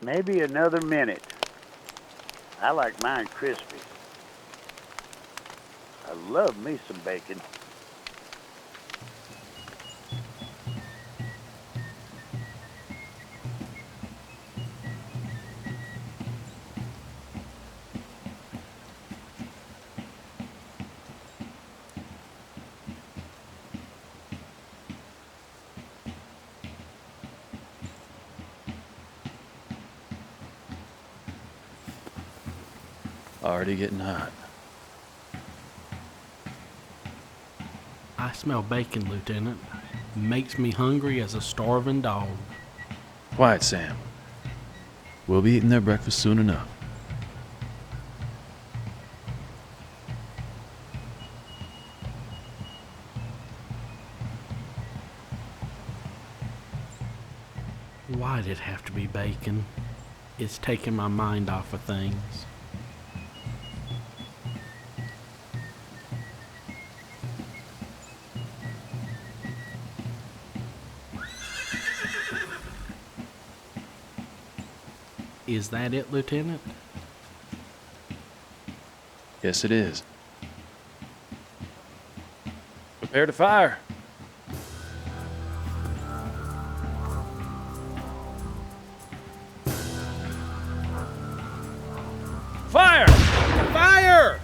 Maybe another minute. I like mine crispy. I love me some bacon. Already getting hot. I smell bacon, Lieutenant. Makes me hungry as a starving dog. Quiet, Sam. We'll be eating their breakfast soon enough. Why'd it have to be bacon? It's taking my mind off of things. Is that it, Lieutenant? Yes, it is. Prepare to fire. Fire! Fire!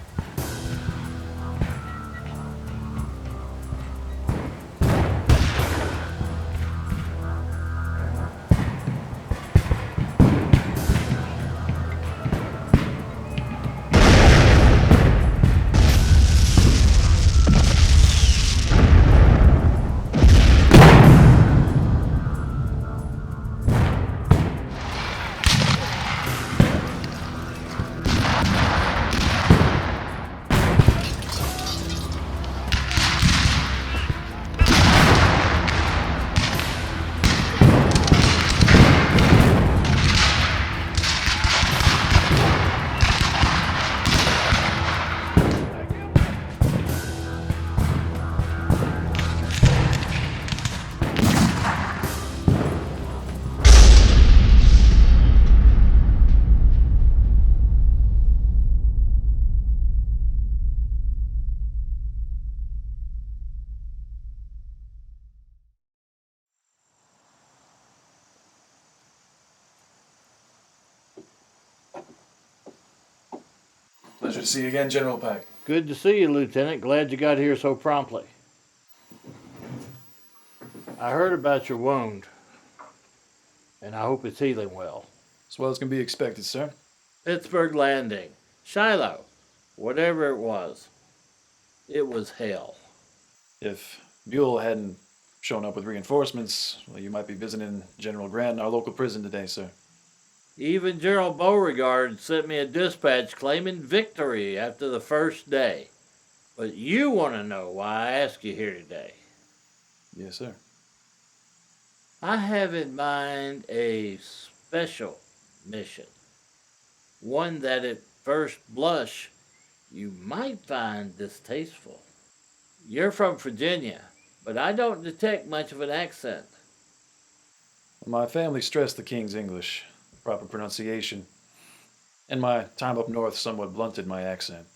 Pleasure to see you again, General Pack. Good to see you, Lieutenant. Glad you got here so promptly. I heard about your wound, and I hope it's healing well. As well as can be expected, sir. Pittsburgh Landing, Shiloh, whatever it was hell. If Buell hadn't shown up with reinforcements, well, you might be visiting General Grant in our local prison today, sir. Even General Beauregard sent me a dispatch claiming victory after the first day. But you want to know why I asked you here today. Yes, sir. I have in mind a special mission. One that at first blush you might find distasteful. You're from Virginia, but I don't detect much of an accent. My family stressed the King's English, proper pronunciation, and my time up north somewhat blunted my accent.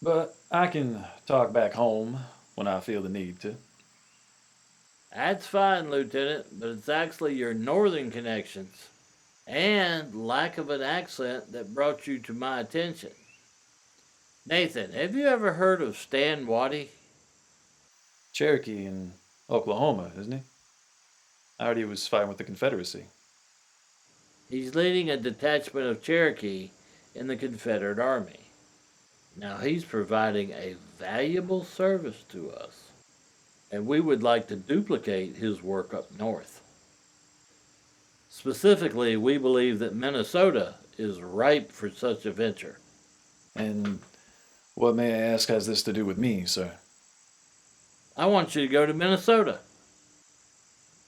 But I can talk back home when I feel the need to. That's fine, Lieutenant, but it's actually your northern connections and lack of an accent that brought you to my attention. Nathan, have you ever heard of Stan Waddy? Cherokee in Oklahoma, isn't he? I heard he was fighting with the Confederacy. He's leading a detachment of Cherokee in the Confederate Army. Now, he's providing a valuable service to us, and we would like to duplicate his work up north. Specifically, we believe that Minnesota is ripe for such a venture. And what, may I ask, has this to do with me, sir? I want you to go to Minnesota.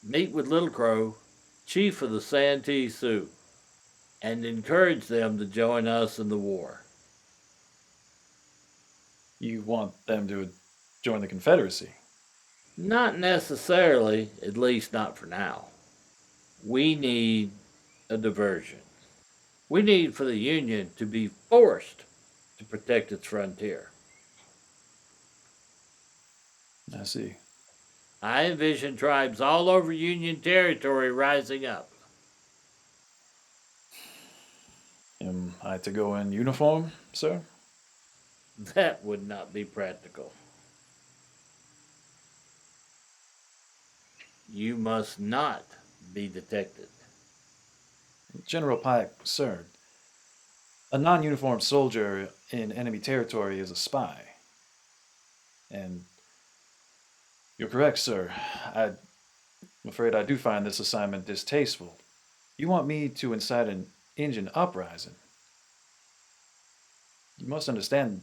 Meet with Little Crow, chief of the Santee Sioux, and encourage them to join us in the war. You want them to join the Confederacy? Not necessarily, at least not for now. We need a diversion. We need for the Union to be forced to protect its frontier. I see. I envision tribes all over Union territory rising up. Am I to go in uniform, sir? That would not be practical. You must not be detected. General Pike, sir, a non-uniformed soldier in enemy territory is a spy. And you're correct, sir. I'm afraid I do find this assignment distasteful. You want me to incite an Indian uprising? You must understand,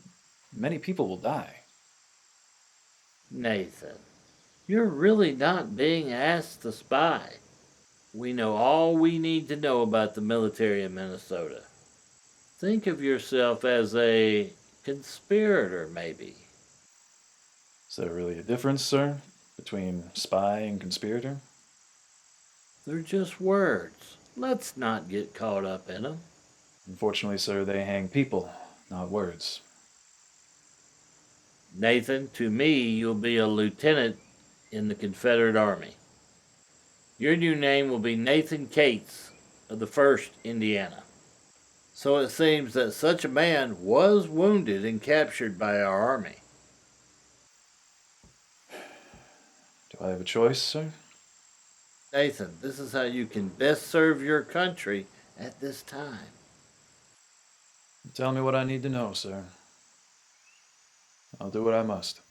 many people will die. Nathan, you're really not being asked to spy. We know all we need to know about the military in Minnesota. Think of yourself as a conspirator, maybe. Is there really a difference, sir, between spy and conspirator? They're just words. Let's not get caught up in them. Unfortunately, sir, they hang people, not words. Nathan, to me, you'll be a lieutenant in the Confederate Army. Your new name will be Nathan Cates of the 1st Indiana. So it seems that such a man was wounded and captured by our army. Do I have a choice, sir? Nathan, this is how you can best serve your country at this time. Tell me what I need to know, sir. I'll do what I must.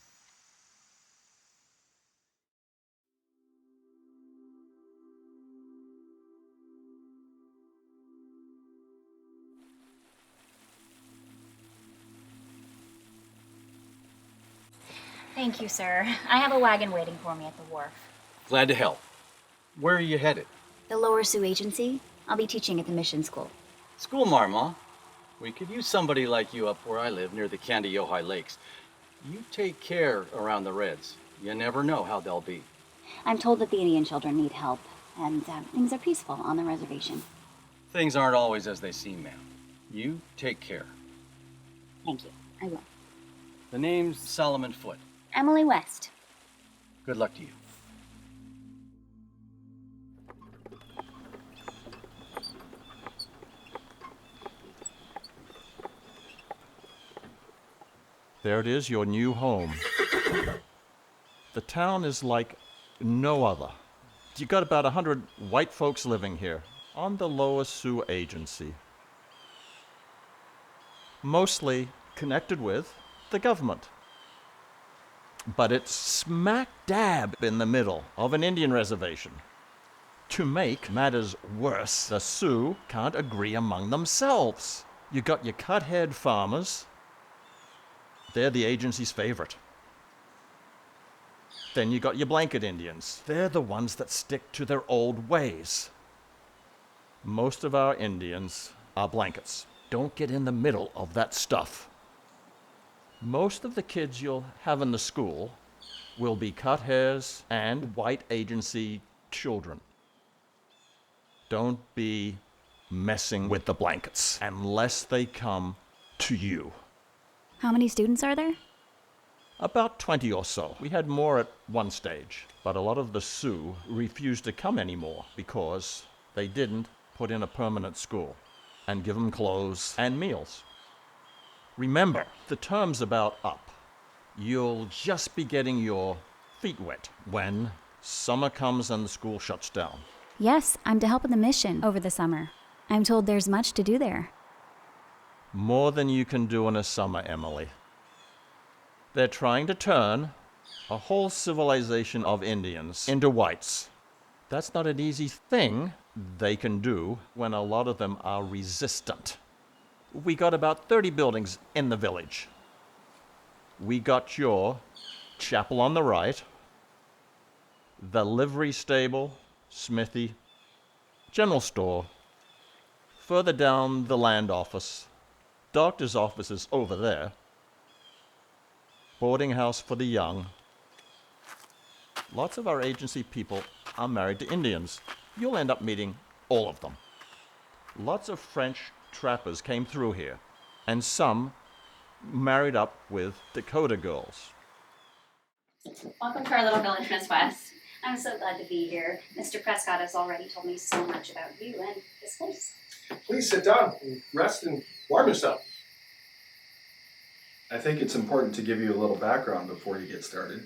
Thank you, sir. I have a wagon waiting for me at the wharf. Glad to help. Where are you headed? The Lower Sioux Agency? I'll be teaching at the mission school. School marma. We could use somebody like you up where I live near the Candy-Ojai Lakes. You take care around the Reds. You never know how they'll be. I'm told that the Indian children need help, and things are peaceful on the reservation. Things aren't always as they seem, ma'am. You take care. Thank you. I will. The name's Solomon Foote. Emily West. Good luck to you. There it is, your new home. The town is like no other. You got about 100 white folks living here on the Lower Sioux Agency. Mostly connected with the government. But it's smack dab in the middle of an Indian reservation. To make matters worse, the Sioux can't agree among themselves. You got your cut-head farmers. They're the agency's favorite. Then you got your blanket Indians. They're the ones that stick to their old ways. Most of our Indians are blankets. Don't get in the middle of that stuff. Most of the kids you'll have in the school will be cut hairs and white agency children. Don't be messing with the blankets unless they come to you. How many students are there? About 20 or so. We had more at one stage, but a lot of the Sioux refused to come anymore because they didn't put in a permanent school and give them clothes and meals. Remember, the term's about up. You'll just be getting your feet wet when summer comes and the school shuts down. Yes, I'm to help with the mission over the summer. I'm told there's much to do there. More than you can do in a summer, Emily. They're trying to turn a whole civilization of Indians into whites. That's not an easy thing they can do when a lot of them are resistant. We got about 30 buildings in the village. We got your chapel on the right, the livery stable, smithy, general store, further down the land office, doctor's office is over there, boarding house for the young. Lots of our agency people are married to Indians. You'll end up meeting all of them. lots of French trappers came through here, and some married up with Dakota girls. Welcome to our little village, Miss West. I'm so glad to be here. Mr. Prescott has already told me so much about you and this place. Please sit down and rest and warm yourself. I think it's important to give you a little background before you get started.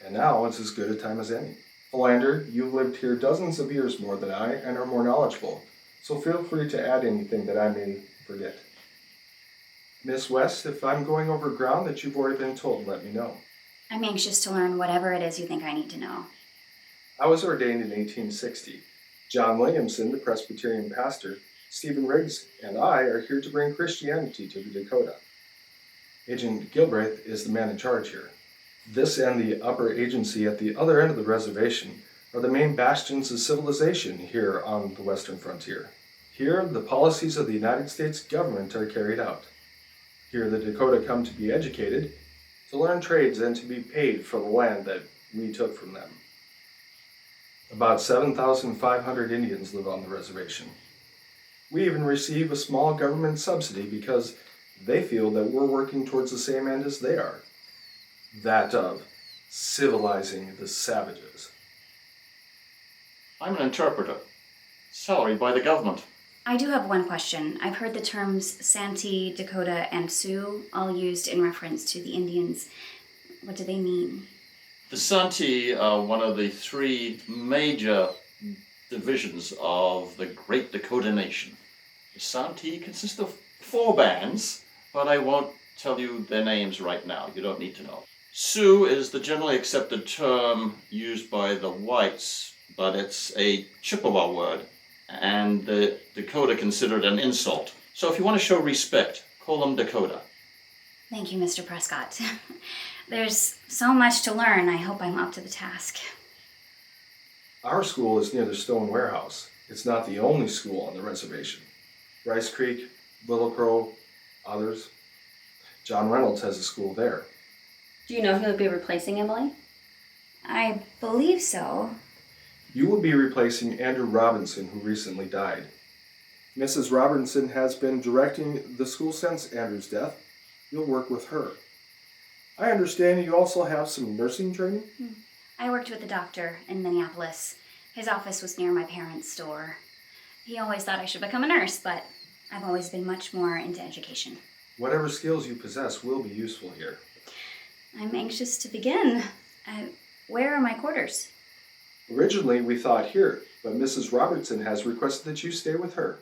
And now it's as good a time as any. Philander, you've lived here dozens of years more than I and are more knowledgeable, so feel free to add anything that I may forget. Miss West, if I'm going over ground that you've already been told, let me know. I'm anxious to learn whatever it is you think I need to know. I was ordained in 1860. John Williamson, the Presbyterian pastor, Stephen Riggs, and I are here to bring Christianity to the Dakota. Agent Gilbraith is the man in charge here. This and the upper agency at the other end of the reservation are the main bastions of civilization here on the western frontier. Here, the policies of the United States government are carried out. Here, the Dakota come to be educated, to learn trades, and to be paid for the land that we took from them. About 7,500 Indians live on the reservation. We even receive a small government subsidy because they feel that we're working towards the same end as they are. That of civilizing the savages. I'm an interpreter, salaried by the government. I do have one question. I've heard the terms Santee, Dakota, and Sioux all used in reference to the Indians. What do they mean? The Santee are one of the three major divisions of the Great Dakota Nation. The Santee consists of 4 bands, but I won't tell you their names right now. You don't need to know. Sioux is the generally accepted term used by the whites, but it's a Chippewa word, and the Dakota considered an insult. So if you want to show respect, call them Dakota. Thank you, Mr. Prescott. There's so much to learn. I hope I'm up to the task. Our school is near the stone warehouse. It's not the only school on the reservation. Rice Creek, Little Crow, others. John Reynolds has a school there. Do you know who will be replacing Emily? I believe so. You will be replacing Andrew Robinson, who recently died. Mrs. Robinson has been directing the school since Andrew's death. You'll work with her. I understand you also have some nursing training? I worked with a doctor in Minneapolis. His office was near my parents' store. He always thought I should become a nurse, but I've always been much more into education. Whatever skills you possess will be useful here. I'm anxious to begin. Where are my quarters? Originally, we thought here, but Mrs. Robertson has requested that you stay with her.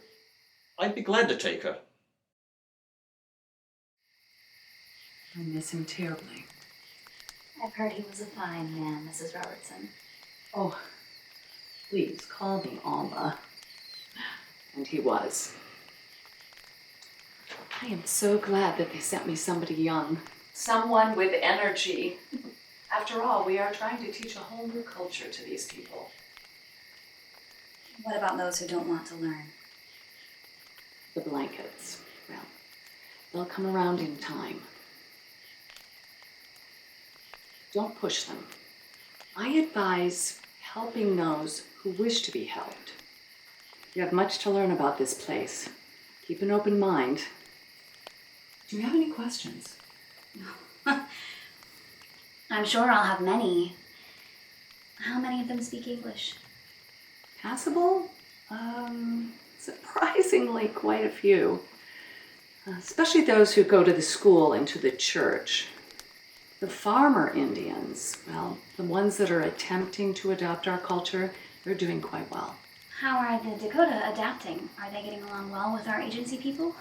I'd be glad to take her. I miss him terribly. I've heard he was a fine man, Mrs. Robertson. Oh, please call me Alma. And he was. I am so glad that they sent me somebody young. Someone with energy. After all, we are trying to teach a whole new culture to these people. What about those who don't want to learn? The blankets. Well, they'll come around in time. Don't push them. I advise helping those who wish to be helped. You have much to learn about this place. Keep an open mind. Do you have any questions? I'm sure I'll have many. How many of them speak English? Passable? Surprisingly quite a few. Especially those who go to the school and to the church. The farmer Indians, well, the ones that are attempting to adopt our culture, they're doing quite well. How are the Dakota adapting? Are they getting along well with our agency people?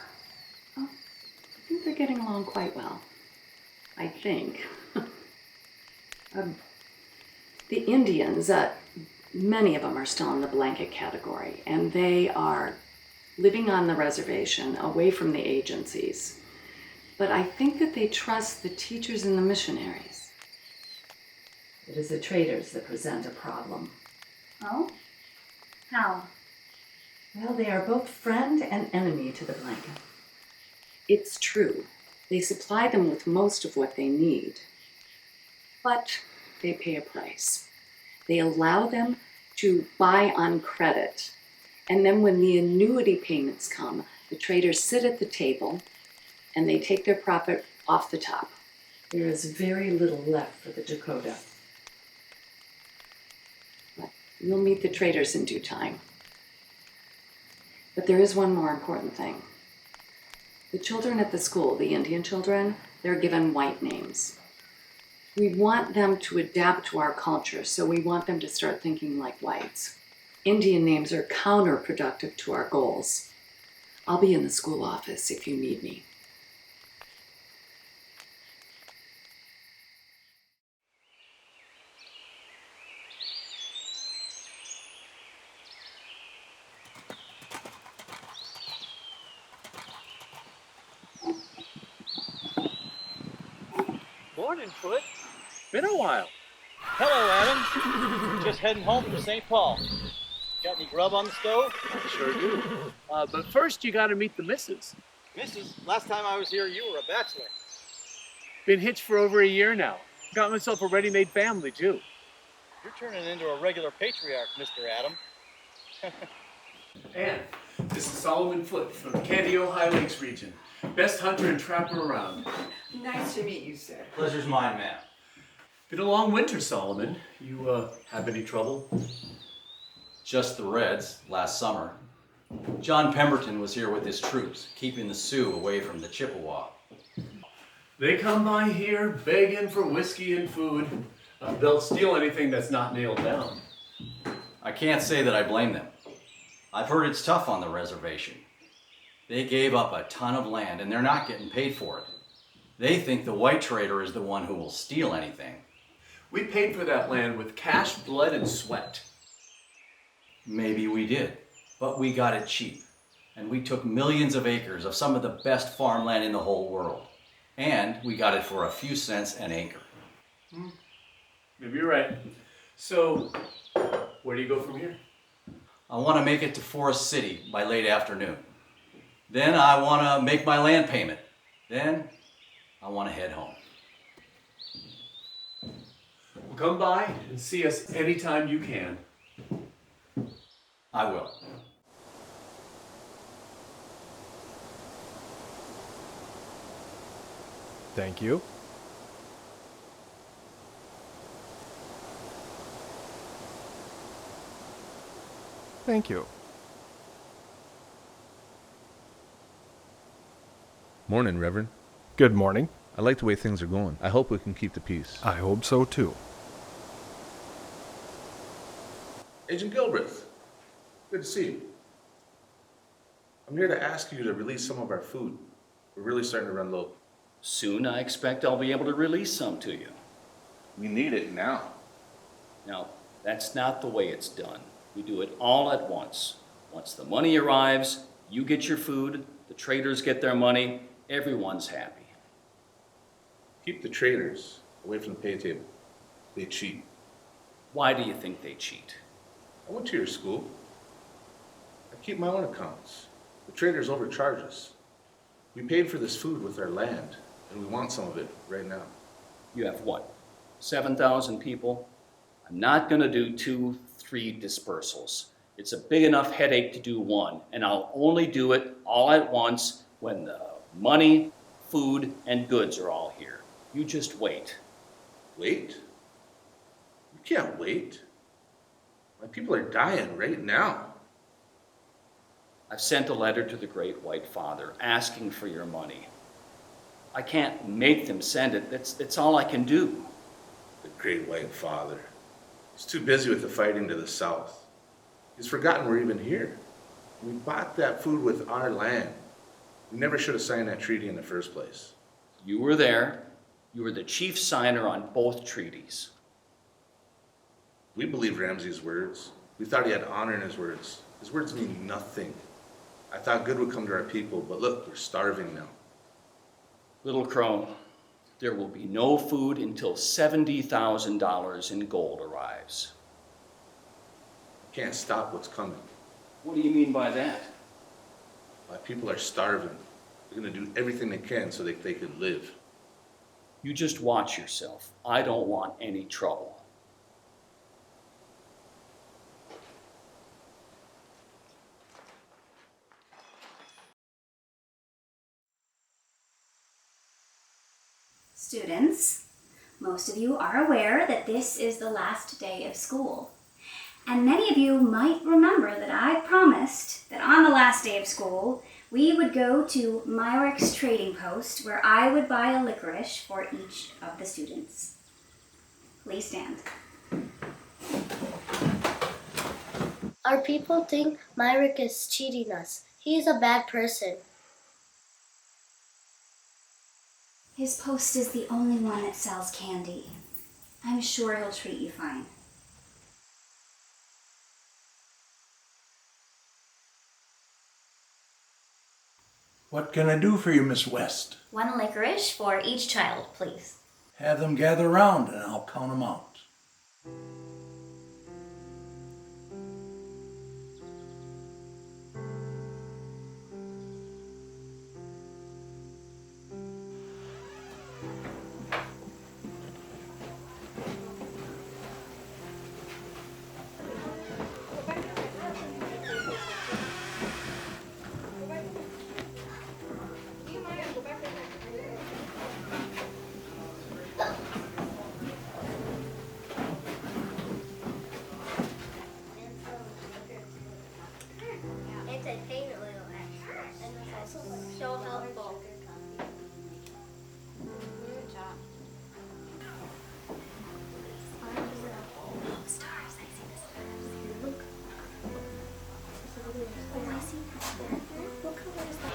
Oh, I think they're getting along quite well. I think. The Indians, many of them are still in the blanket category, and they are living on the reservation, away from the agencies. But I think that they trust the teachers and the missionaries. It is the traders that present a problem. Oh? How? Well, they are both friend and enemy to the blanket. It's true. They supply them with most of what they need. But they pay a price. They allow them to buy on credit. And then when the annuity payments come, the traders sit at the table and they take their profit off the top. There is very little left for the Dakota. You'll meet the traders in due time. But there is one more important thing. The children at the school, the Indian children, they're given white names. We want them to adapt to our culture, so we want them to start thinking like whites. Indian names are counterproductive to our goals. I'll be in the school office if you need me. Morning, Foot. Been a while. Hello, Adam. Just heading home from St. Paul. Got any grub on the stove? I sure do. But first, you got to meet the missus. Mrs., last time I was here, you were a bachelor. Been hitched for over a year now. Got myself a ready-made family, too. You're turning into a regular patriarch, Mr. Adam. And this is Solomon Foote from the Candido High Lakes region. Best hunter and trapper around. Nice to meet you, sir. Pleasure's mine, ma'am. Been a long winter, Solomon. You, have any trouble? Just the Reds last summer. John Pemberton was here with his troops, keeping the Sioux away from the Chippewa. They come by here begging for whiskey and food. They'll steal anything that's not nailed down. I can't say that I blame them. I've heard it's tough on the reservation. They gave up a ton of land and they're not getting paid for it. They think the white trader is the one who will steal anything. We paid for that land with cash, blood, and sweat. Maybe we did, but we got it cheap. And we took millions of acres of some of the best farmland in the whole world. And we got it for a few cents an acre. Maybe you're right. So, where do you go from here? I want to make it to Forest City by late afternoon. Then I want to make my land payment. Then I want to head home. Well, come by and see us anytime you can. I will. Thank you. Thank you. Morning, Reverend. Good morning. I like the way things are going. I hope we can keep the peace. I hope so too. Agent Gilbreth, good to see you. I'm here to ask you to release some of our food. We're really starting to run low. Soon I expect I'll be able to release some to you. We need it now. Now, that's not the way it's done. We do it all at once. Once the money arrives, you get your food, the traders get their money, everyone's happy. Keep the traders away from the pay table. They cheat. Why do you think they cheat? I went to your school. I keep my own accounts. The traders overcharge us. We paid for this food with our land, and we want some of it right now. You have what, 7,000 people? I'm not going to do 2, 3 dispersals. It's a big enough headache to do one, and I'll only do it all at once when the money, food, and goods are all here. You just wait. Wait? You can't wait. My people are dying right now. I've sent a letter to the Great White Father asking for your money. I can't make them send it. That's all I can do. The Great White Father. He's too busy with the fighting to the south. He's forgotten we're even here. We bought that food with our land. We never should have signed that treaty in the first place. You were there. You were the chief signer on both treaties. We believed Ramsey's words. We thought he had honor in his words. His words mean nothing. I thought good would come to our people, but look, we're starving now. Little Crone, there will be no food until $70,000 in gold arrives. Can't stop what's coming. What do you mean by that? My people are starving. They're going to do everything they can so that they can live. You just watch yourself. I don't want any trouble. '" Students, most of you are aware that this is the last day of school. And many of you might remember that I promised that on the last day of school, we would go to Myrick's trading post where I would buy a licorice for each of the students. Please stand. Our people think Myrick is cheating us. He is a bad person. His post is the only one that sells candy. I'm sure he'll treat you fine. What can I do for you, Miss West? One licorice for each child, please. Have them gather around and I'll count them out. Anti-pain oil, and it's also so helpful. Stars, I see the stars. Look. Oh, I see that. What color is that?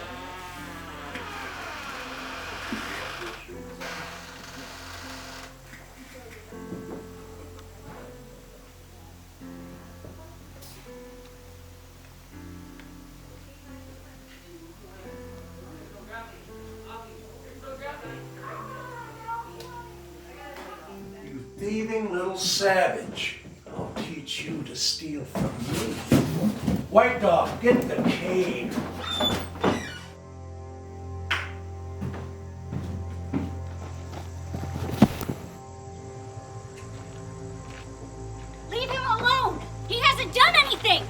You thieving little savage. I'll teach you to steal from me. White Dog, get the cane. Leave him alone! He hasn't done anything!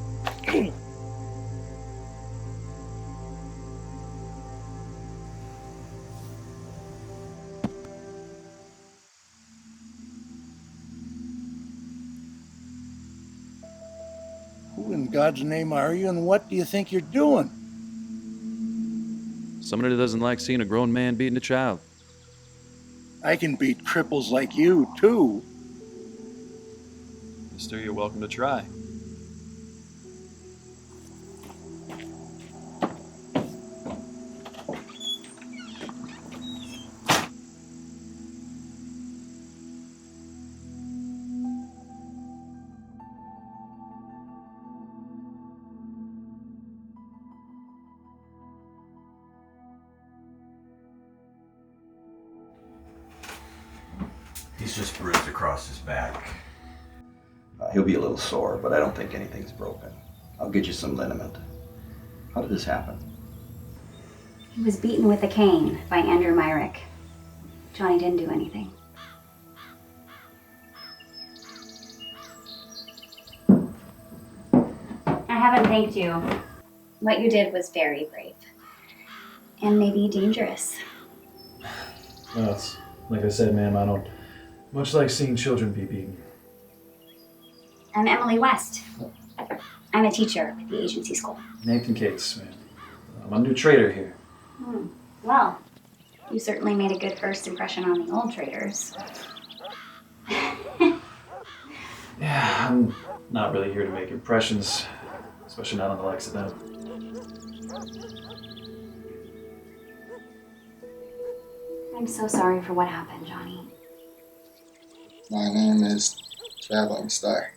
Who in God's name are you and what do you think you're doing? Somebody that doesn't like seeing a grown man beating a child. I can beat cripples like you, too. Mister, you're welcome to try. He's just bruised across his back. He'll be a little sore, but I don't think anything's broken. I'll get you some liniment. How did this happen? He was beaten with a cane by Andrew Myrick. Johnny didn't do anything. I haven't thanked you. What you did was very brave. And maybe dangerous. No, it's like I said, ma'am, I don't much like seeing children be beaten. I'm Emily West. I'm a teacher at the agency school. Nathan Cates, ma'am. I'm a new trader here. Well, you certainly made a good first impression on the old traders. Yeah, I'm not really here to make impressions, especially not on the likes of them. I'm so sorry for what happened, Johnny. My name is Traveling Star.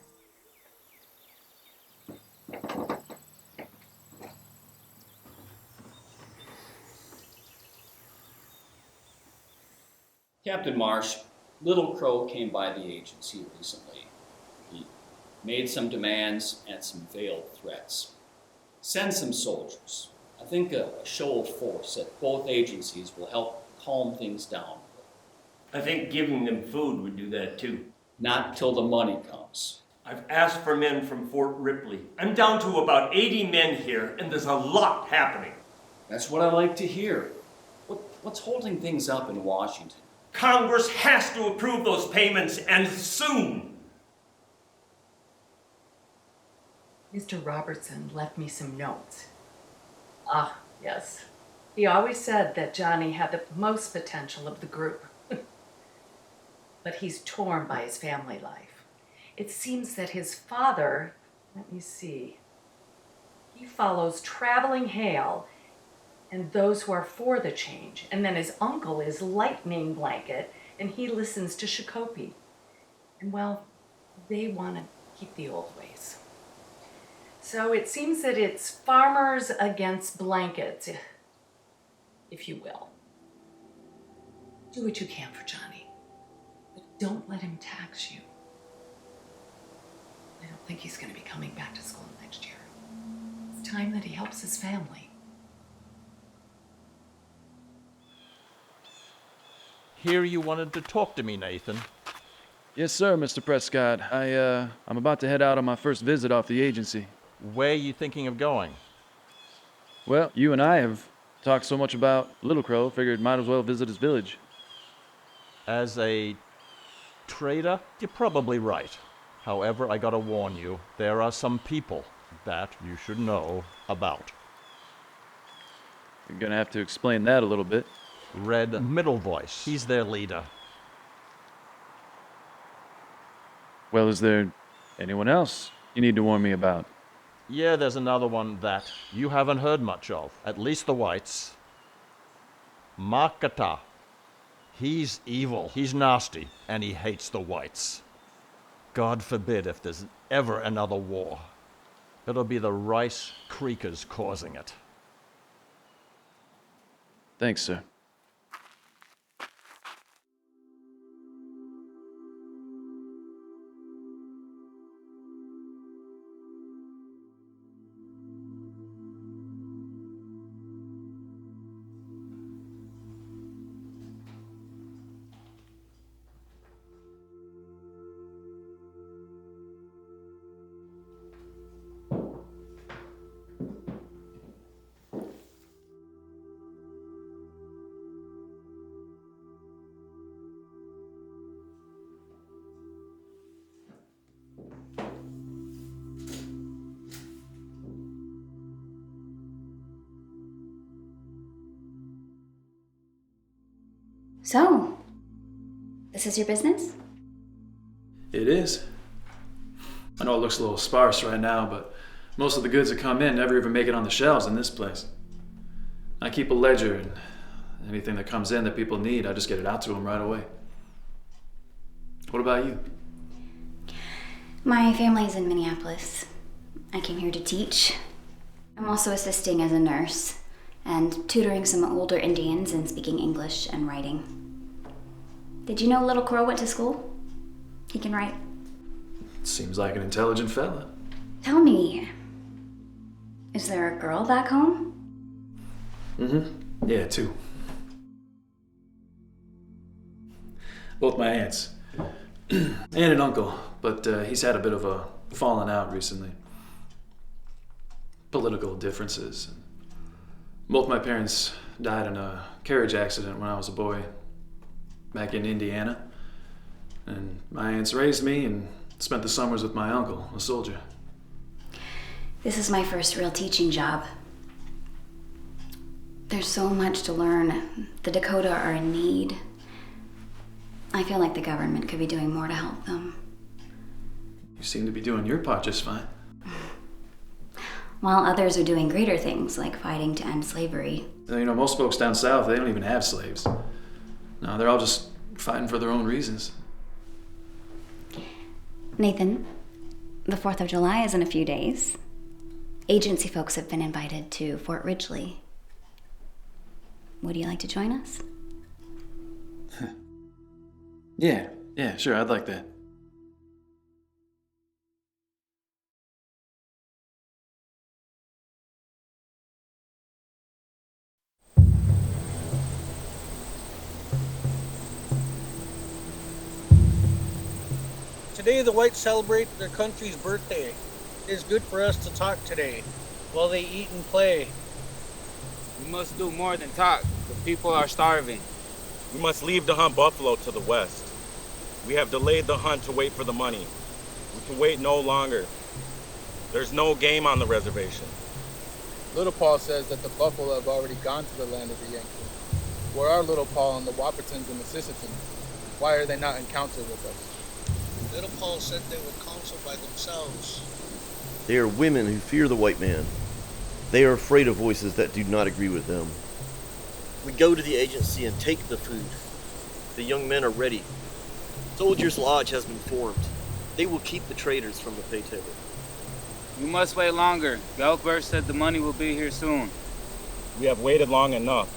Captain Marsh, Little Crow came by the agency recently. He made some demands and some veiled threats. Send some soldiers. I think a show of force at both agencies will help calm things down. I think giving them food would do that too. Not till the money comes. I've asked for men from Fort Ripley. I'm down to about 80 men here, and there's a lot happening. That's what I like to hear. What's holding things up in Washington? Congress has to approve those payments, and soon. Mr. Robertson left me some notes. Ah, yes. He always said that Johnny had the most potential of the group. But he's torn by his family life. It seems that his father, let me see, he follows Traveling Hale and those who are for the change. And then his uncle is Lightning Blanket, and he listens to Shakopee. And well, they want to keep the old ways. So it seems that it's farmers against blankets, if you will. Do what you can for Johnny, but don't let him tax you. I don't think he's going to be coming back to school next year. It's time that he helps his family. Hear you wanted to talk to me, Nathan. Yes, sir, Mr. Prescott. I'm about to head out on my first visit off the agency. Where are you thinking of going? Well, you and I have talked so much about Little Crow, figured might as well visit his village. As a trader, you're probably right. However, I gotta warn you, there are some people that you should know about. You're gonna have to explain that a little bit. Red Middle Voice, he's their leader. Well, is there anyone else you need to warn me about? Yeah, there's another one that you haven't heard much of, at least the whites. Makata. He's evil, he's nasty, and he hates the whites. God forbid if there's ever another war. It'll be the Rice Creekers causing it. Thanks, sir. So, this is your business? It is. I know it looks a little sparse right now, but most of the goods that come in never even make it on the shelves in this place. I keep a ledger, and anything that comes in that people need, I just get it out to them right away. What about you? My family's in Minneapolis. I came here to teach. I'm also assisting as a nurse and tutoring some older Indians in speaking English and writing. Did you know Little Crow went to school? He can write. Seems like an intelligent fella. Tell me, is there a girl back home? Mm-hmm. Yeah, two. Both my aunts. And an uncle, but he's had a bit of a falling out recently. Political differences. Both my parents died in a carriage accident when I was a boy, back in Indiana. And my aunts raised me and spent the summers with my uncle, a soldier. This is my first real teaching job. There's so much to learn. The Dakota are in need. I feel like the government could be doing more to help them. You seem to be doing your part just fine. While others are doing greater things, like fighting to end slavery. You know, most folks down south, they don't even have slaves. No, they're all just fighting for their own reasons. Nathan, the 4th of July is in a few days. Agency folks have been invited to Fort Ridgely. Would you like to join us? Yeah, sure, I'd like that. Today the whites celebrate their country's birthday. It is good for us to talk today, while they eat and play. We must do more than talk. The people are starving. We must leave to hunt buffalo to the west. We have delayed the hunt to wait for the money. We can wait no longer. There's no game on the reservation. Little Paul says that the buffalo have already gone to the land of the Yankee. Where are Little Paul and the Whoppertons and the Sissitons? Why are they not in council with us? Little Paul said they would counsel by themselves. They are women who fear the white man. They are afraid of voices that do not agree with them. We go to the agency and take the food. The young men are ready. Soldiers' Lodge has been formed. They will keep the traitors from the pay table. We must wait longer. Belkberg said the money will be here soon. We have waited long enough.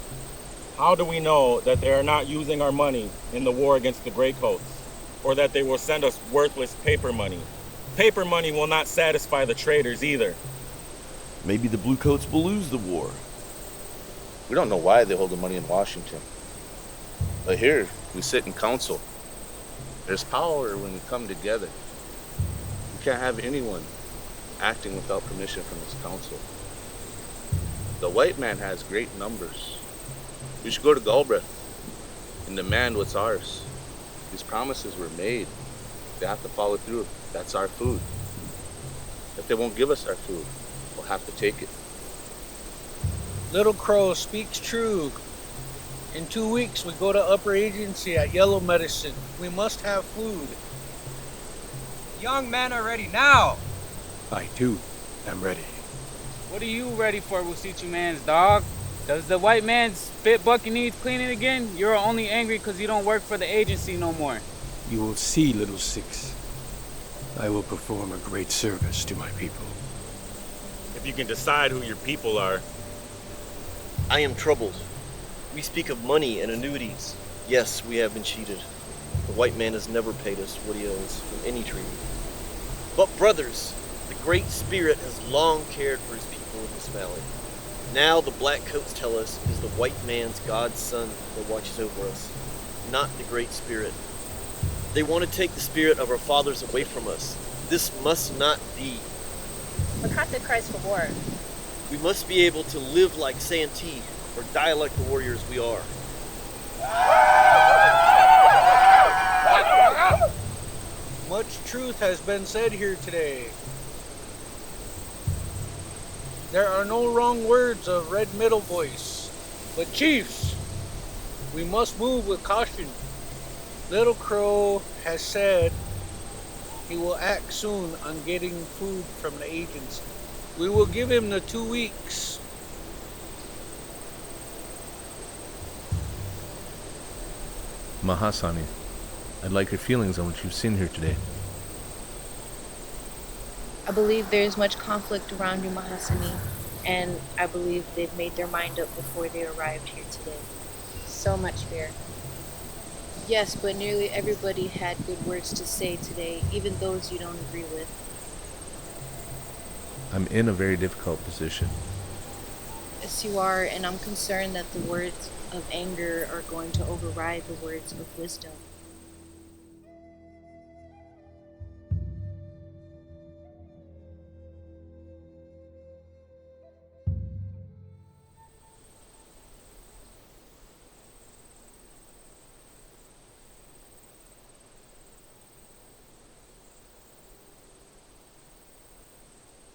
How do we know that they are not using our money in the war against the Graycoats? Or that they will send us worthless paper money? Paper money will not satisfy the traitors either. Maybe the Bluecoats will lose the war. We don't know why they hold the money in Washington. But here, we sit in council. There's power when we come together. We can't have anyone acting without permission from this council. The white man has great numbers. We should go to Galbraith and demand what's ours. These promises were made. They have to follow through. That's our food. If they won't give us our food, we'll have to take it. Little Crow speaks true. In 2 weeks, we go to Upper Agency at Yellow Medicine. We must have food. Young men are ready now. I too am ready. What are you ready for, Wusichu man's dog? Does the white man's spit bucket needs cleaning again? You're only angry because you don't work for the agency no more. You will see, Little Six. I will perform a great service to my people. If you can decide who your people are. I am troubled. We speak of money and annuities. Yes, we have been cheated. The white man has never paid us what he owes from any treaty. But brothers, the Great Spirit has long cared for his people in this valley. Now the black coats tell us it is the white man's God's son that watches over us, not the Great Spirit. They want to take the spirit of our fathers away from us. This must not be. Makata cries for war. We must be able to live like Santee or die like the warriors we are. Much truth has been said here today. There are no wrong words of Red Middle Voice. But chiefs, we must move with caution. Little Crow has said he will act soon on getting food from the agency. We will give him the 2 weeks. Mahasani, I'd like your feelings on what you've seen here today. I believe there is much conflict around you, Mahasani, and I believe they've made their mind up before they arrived here today. So much fear. Yes, but nearly everybody had good words to say today, even those you don't agree with. I'm in a very difficult position. Yes, you are, and I'm concerned that the words of anger are going to override the words of wisdom.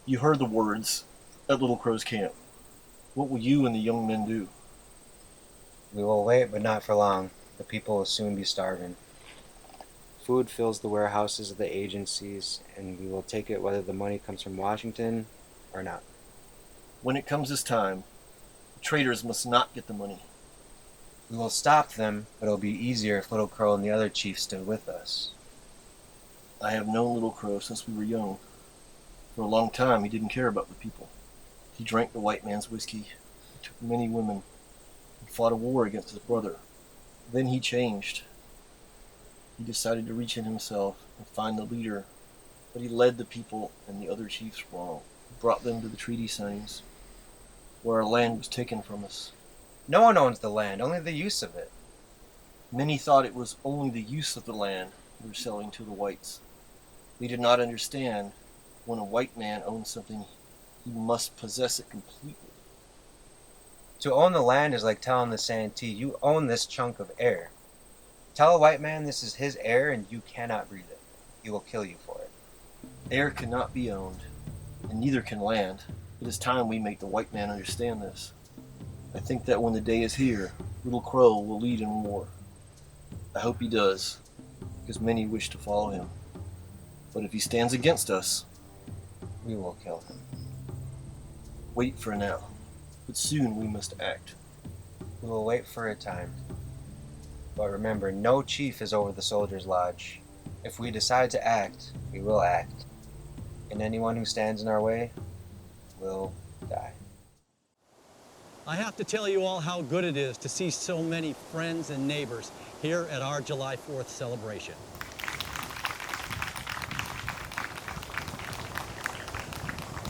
You heard the words at Little Crow's camp. What will you and the young men do? We will wait, but not for long. The people will soon be starving. Food fills the warehouses of the agencies, and we will take it whether the money comes from Washington or not. When it comes this time, the traitors must not get the money. We will stop them, but it'll be easier if Little Crow and the other chiefs stood with us. I have known Little Crow since we were young. For a long time, he didn't care about the people. He drank the white man's whiskey. He took many women and fought a war against his brother. Then he changed. He decided to reach in himself and find the leader, but he led the people and the other chiefs wrong. He brought them to the treaty signings, where our land was taken from us. No one owns the land, only the use of it. Many thought it was only the use of the land we were selling to the whites. They did not understand when a white man owns something, he must possess it completely. To own the land is like telling the Santee, you own this chunk of air. Tell a white man this is his air and you cannot breathe it. He will kill you for it. Air cannot be owned, and neither can land. It is time we make the white man understand this. I think that when the day is here, Little Crow will lead in war. I hope he does, because many wish to follow him. But if he stands against us, we will kill him. Wait for now, but soon we must act. We will wait for a time. But remember, no chief is over the Soldiers' Lodge. If we decide to act, we will act. And anyone who stands in our way will die. I have to tell you all how good it is to see so many friends and neighbors here at our July 4th celebration.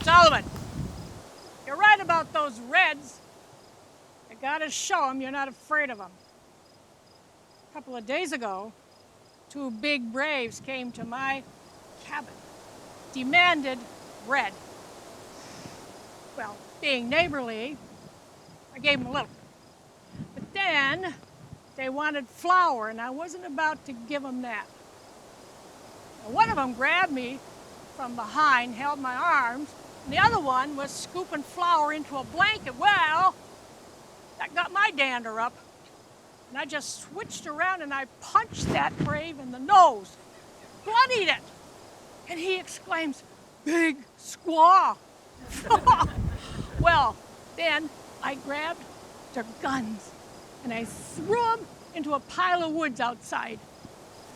Solomon, you're right about those Reds. You gotta show them you're not afraid of them. A couple of days ago, 2 big braves came to my cabin, demanded bread. Well, being neighborly, I gave them a little. But then they wanted flour, and I wasn't about to give them that. Now, one of them grabbed me from behind, held my arms, and the other one was scooping flour into a blanket. Well, that got my dander up. And I just switched around and I punched that brave in the nose. Bloodied it. And he exclaims, "Big squaw." Well, then I grabbed their guns and I threw them into a pile of woods outside.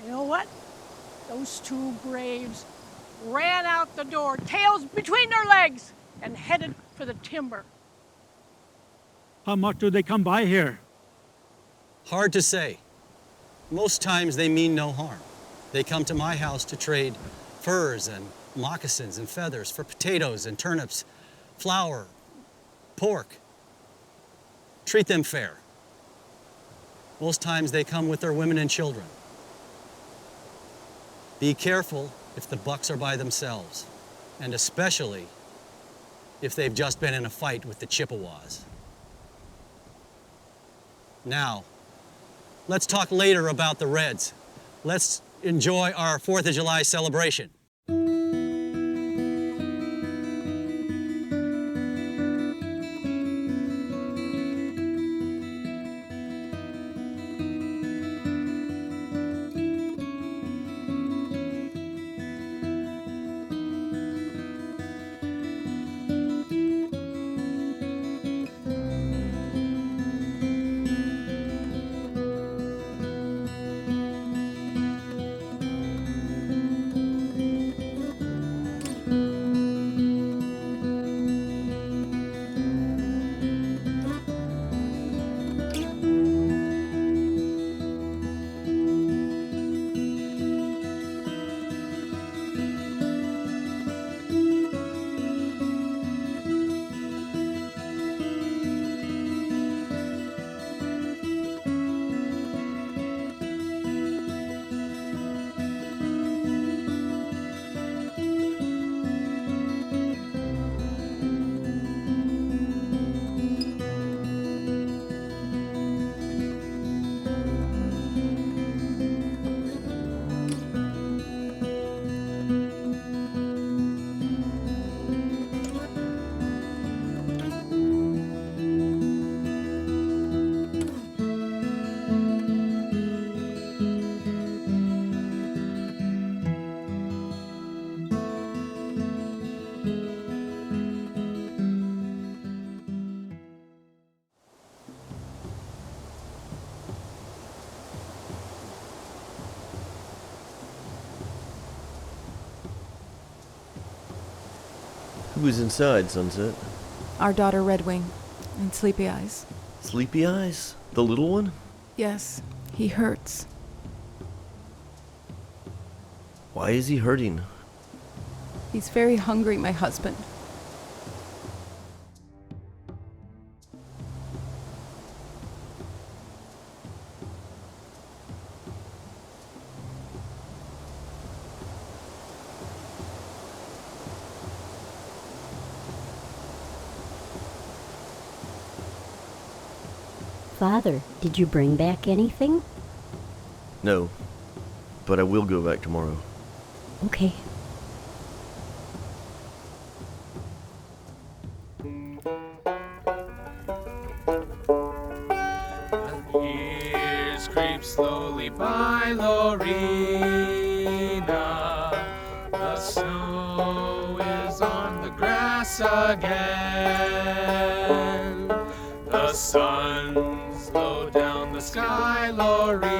You know what? Those 2 braves ran out the door, tails between their legs, and headed for the timber. How much do they come by here? Hard to say. Most times they mean no harm. They come to my house to trade furs and moccasins and feathers for potatoes and turnips, flour, pork. Treat them fair. Most times they come with their women and children. Be careful if the bucks are by themselves, and especially if they've just been in a fight with the Chippewas. Now, let's talk later about the Reds. Let's enjoy our 4th of July celebration. Who is inside, Sunset? Our daughter Redwing and Sleepy Eyes. Sleepy Eyes? The little one? Yes, he hurts. Why is he hurting? He's very hungry, my husband. Father, did you bring back anything? No, but I will go back tomorrow. Okay. Years creep slowly by, Lorena. The snow is on the grass again. The sun's low down the sky, Lorena.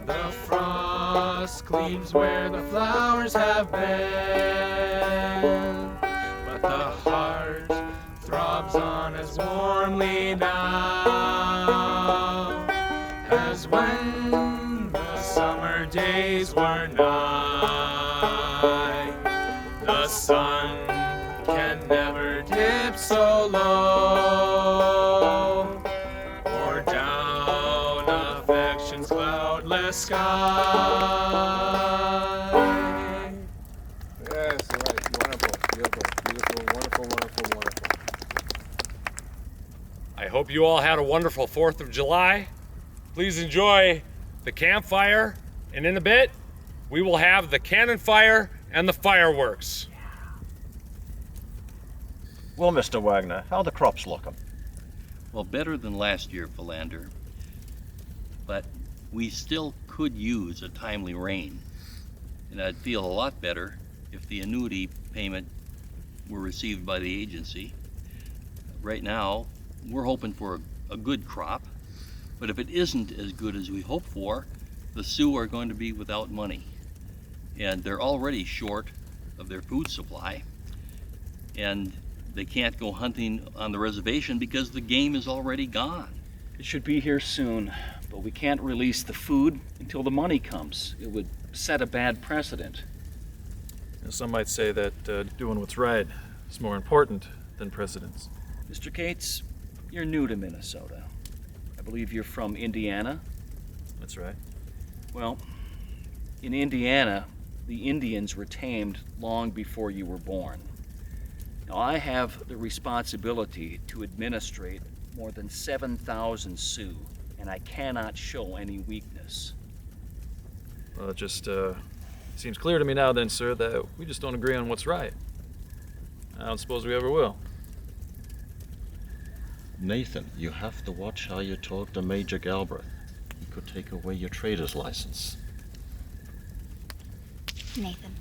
The frost gleams where the flowers have been. But the heart throbs on as warmly now as when the summer days were nigh. The sun can never dip so low or down affection's cloudless sky. Yes, all right. Wonderful, beautiful, beautiful, wonderful, wonderful, wonderful. I hope you all had a wonderful 4th of July. Please enjoy the campfire, and in a bit, we will have the cannon fire and the fireworks. Well, Mr. Wagner, how are the crops looking? Well, better than last year, Philander. But we still could use a timely rain. And I'd feel a lot better if the annuity payment were received by the agency. Right now, we're hoping for a good crop, but if it isn't as good as we hope for, the Sioux are going to be without money. And they're already short of their food supply, and they can't go hunting on the reservation because the game is already gone. It should be here soon, but we can't release the food until the money comes. It would set a bad precedent. Some might say that doing what's right is more important than precedence. Mr. Cates, you're new to Minnesota. I believe you're from Indiana? That's right. Well, in Indiana, the Indians were tamed long before you were born. Now, I have the responsibility to administrate more than 7,000 Sioux, and I cannot show any weakness. Well, it just seems clear to me now then, sir, that we just don't agree on what's right. I don't suppose we ever will. Nathan, you have to watch how you talk to Major Galbraith. He could take away your trader's license. Nathan,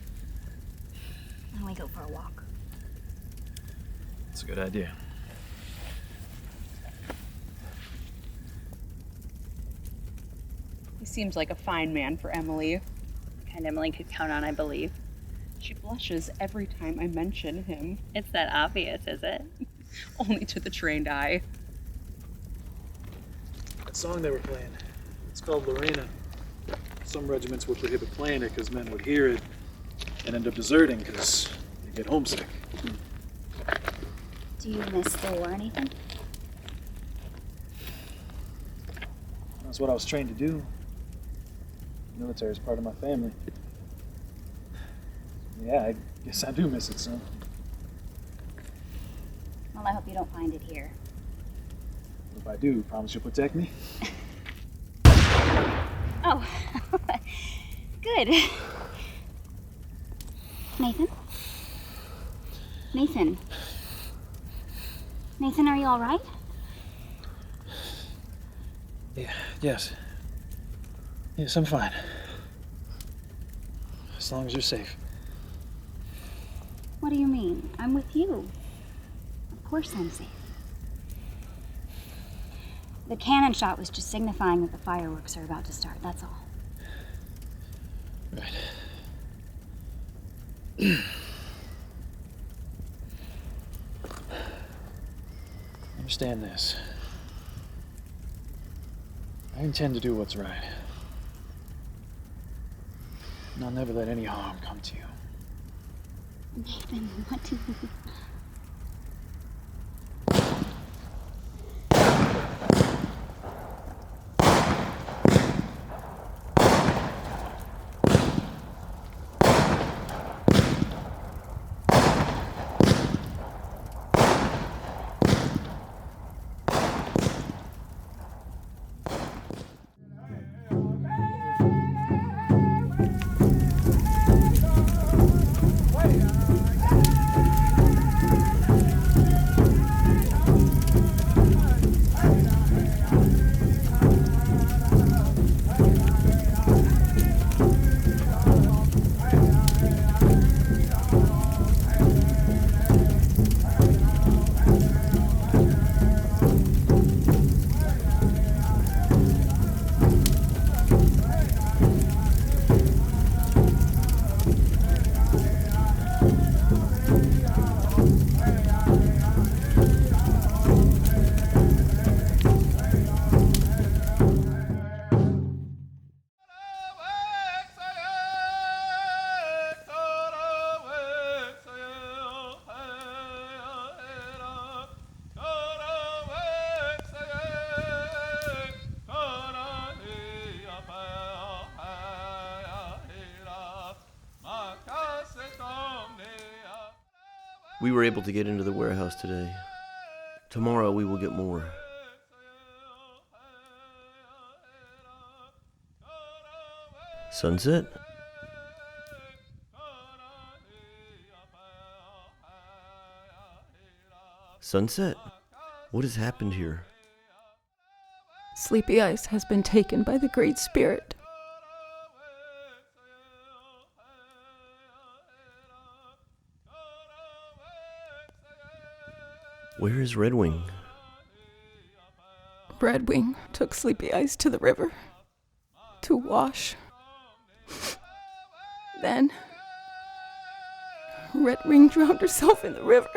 why don't we go for a walk? It's a good idea. He seems like a fine man for Emily. Kind Emily could count on, I believe. She blushes every time I mention him. It's that obvious, is it? Only to the trained eye. That song they were playing, it's called Lorena. Some regiments would prohibit playing it because men would hear it and end up deserting because they get homesick. Do you miss the war or anything? That's what I was trained to do. The military is part of my family. Yeah, I guess I do miss it some. Well, I hope you don't find it here. If I do, promise you'll protect me? Oh, good. Nathan? Nathan? Nathan, are you all right? Yeah, yes. Yes, I'm fine. As long as you're safe. What do you mean? I'm with you. Of course I'm safe. The cannon shot was just signifying that the fireworks are about to start, that's all. Right. Understand this. I intend to do what's right. And I'll never let any harm come to you. Nathan, what do you... We were able to get into the warehouse today. Tomorrow we will get more. Sunset? Sunset? What has happened here? Sleepy Eyes has been taken by the Great Spirit. Where is Redwing? Redwing took Sleepy Eyes to the river to wash. Then, Redwing drowned herself in the river.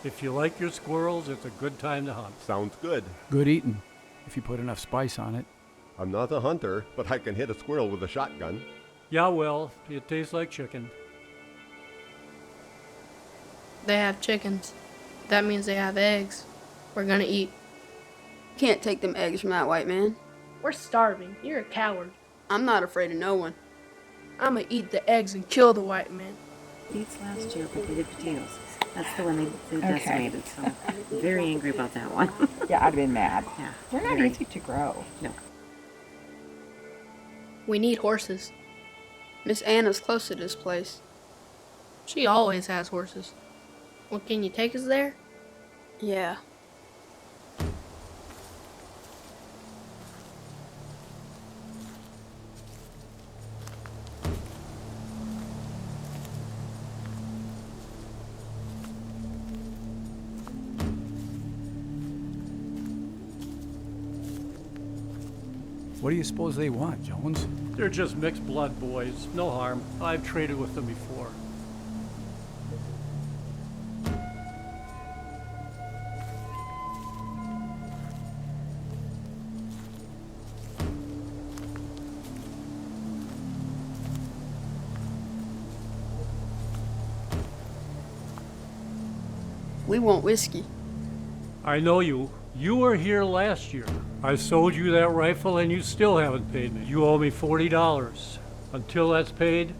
If you like your squirrels, it's a good time to hunt. Sounds good. Good eating, if you put enough spice on it. I'm not a hunter, but I can hit a squirrel with a shotgun. Yeah, well, it tastes like chicken. They have chickens. That means they have eggs. We're gonna eat. Can't take them eggs from that white man. We're starving. You're a coward. I'm not afraid of no one. I'ma eat the eggs and kill the white man. These last year potato potatoes. That's the one they decimated, so I'm very angry about that one. Yeah, I'd have been mad. Yeah. They're not very. easy to grow. No. We need horses. Miss Anna's close to this place. She always has horses. Well, can you take us there? Yeah. What do you suppose they want, Jones? They're just mixed blood boys. No harm. I've traded with them before. We want whiskey. I know you. You were here last year. I sold you that rifle and you still haven't paid me. You owe me $40. Until that's paid,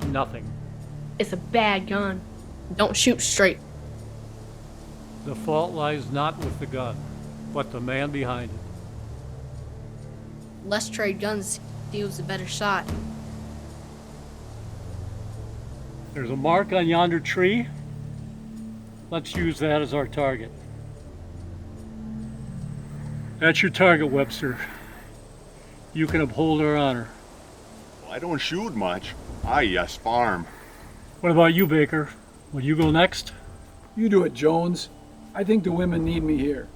nothing. It's a bad gun. Don't shoot straight. The fault lies not with the gun, but the man behind it. Let's trade guns. See who's a better shot. There's a mark on yonder tree. Let's use that as our target. That's your target, Webster. You can uphold our honor. Well, I don't shoot much. I yes farm. What about you, Baker? Will you go next? You do it, Jones. I think the women need me here.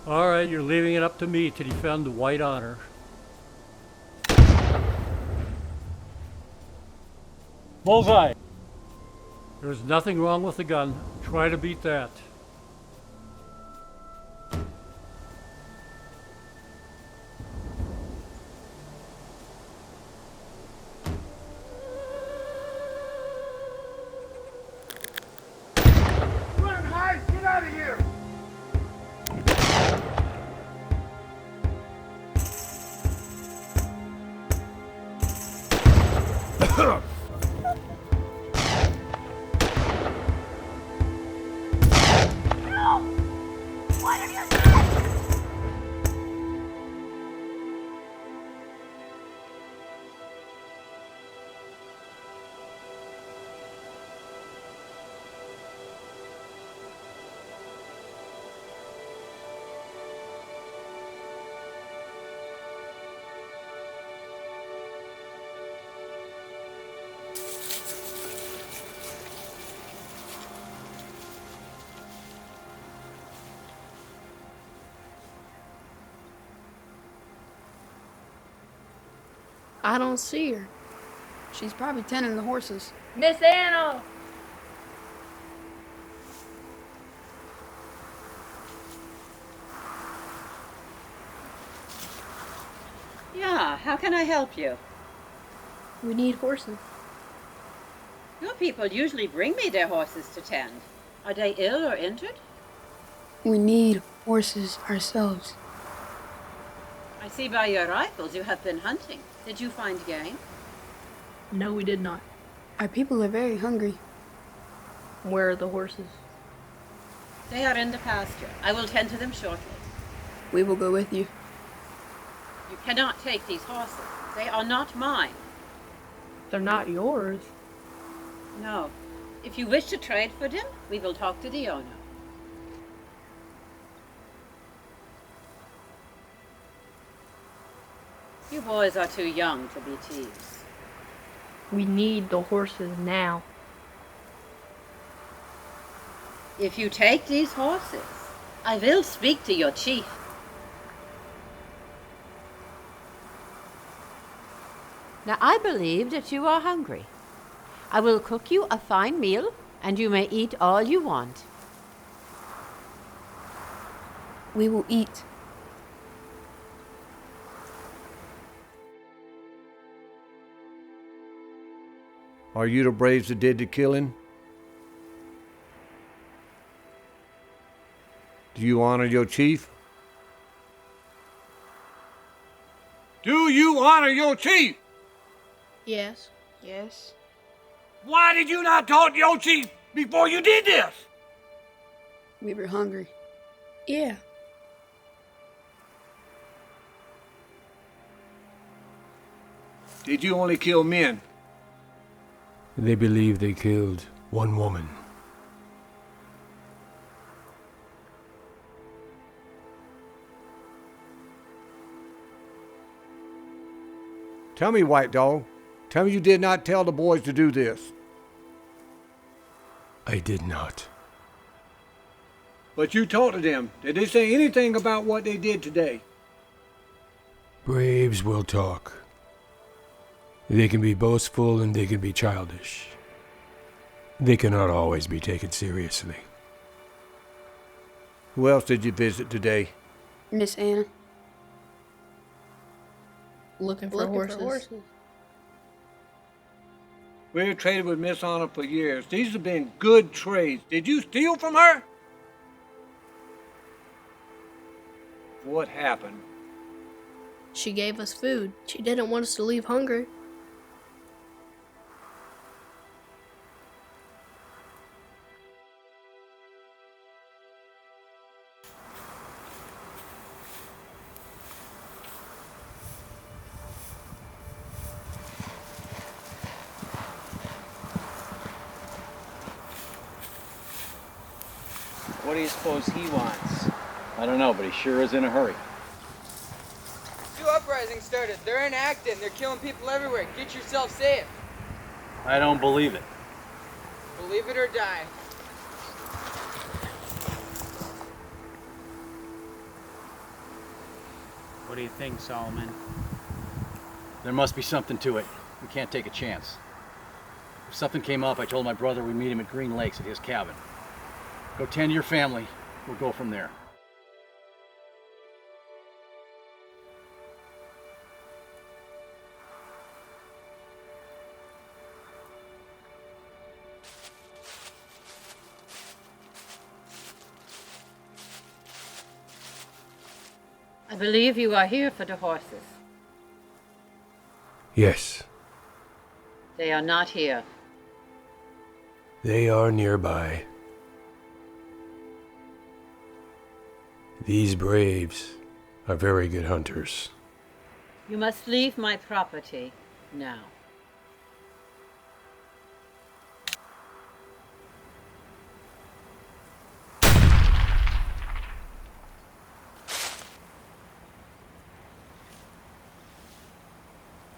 All right, you're leaving it up to me to defend the white honor. Bullseye! There's nothing wrong with the gun. Try to beat that. Run, hide! Get out of here! I don't see her. She's probably tending the horses. Miss Anna! Yeah, how can I help you? We need horses. Your people usually bring me their horses to tend. Are they ill or injured? We need horses ourselves. I see by your rifles you have been hunting. Did you find game? No, we did not. Our people are very hungry. Where are the horses? They are in the pasture. I will tend to them shortly. We will go with you. You cannot take these horses. They are not mine. They're not yours. No. If you wish to trade for them, we will talk to the owner. You boys are too young to be thieves. We need the horses now. If you take these horses, I will speak to your chief. Now I believe that you are hungry. I will cook you a fine meal, and you may eat all you want. We will eat. Are you the braves that did the killing? Do you honor your chief? Do you honor your chief? Yes. Yes. Why did you not talk to your chief before you did this? We were hungry. Yeah. Did you only kill men? They believe they killed one woman. Tell me, White Dog. Tell me you did not tell the boys to do this. I did not. But you talked to them. Did they say anything about what they did today? Braves will talk. They can be boastful and they can be childish. They cannot always be taken seriously. Who else did you visit today? Miss Anna. Looking for horses. We've traded with Miss Anna for years. These have been good trades. Did you steal from her? What happened? She gave us food. She didn't want us to leave hungry. What do you suppose he wants? I don't know, but he sure is in a hurry. Two Uprising started. They're in Acton. They're killing people everywhere. Get yourself safe. I don't believe it. Believe it or die. What do you think, Solomon? There must be something to it. We can't take a chance. If something came up, I told my brother we'd meet him at Green Lakes at his cabin. Go tend to your family. We'll go from there. I believe you are here for the horses. Yes, They are not here. they are nearby. These braves are very good hunters. You must leave my property now.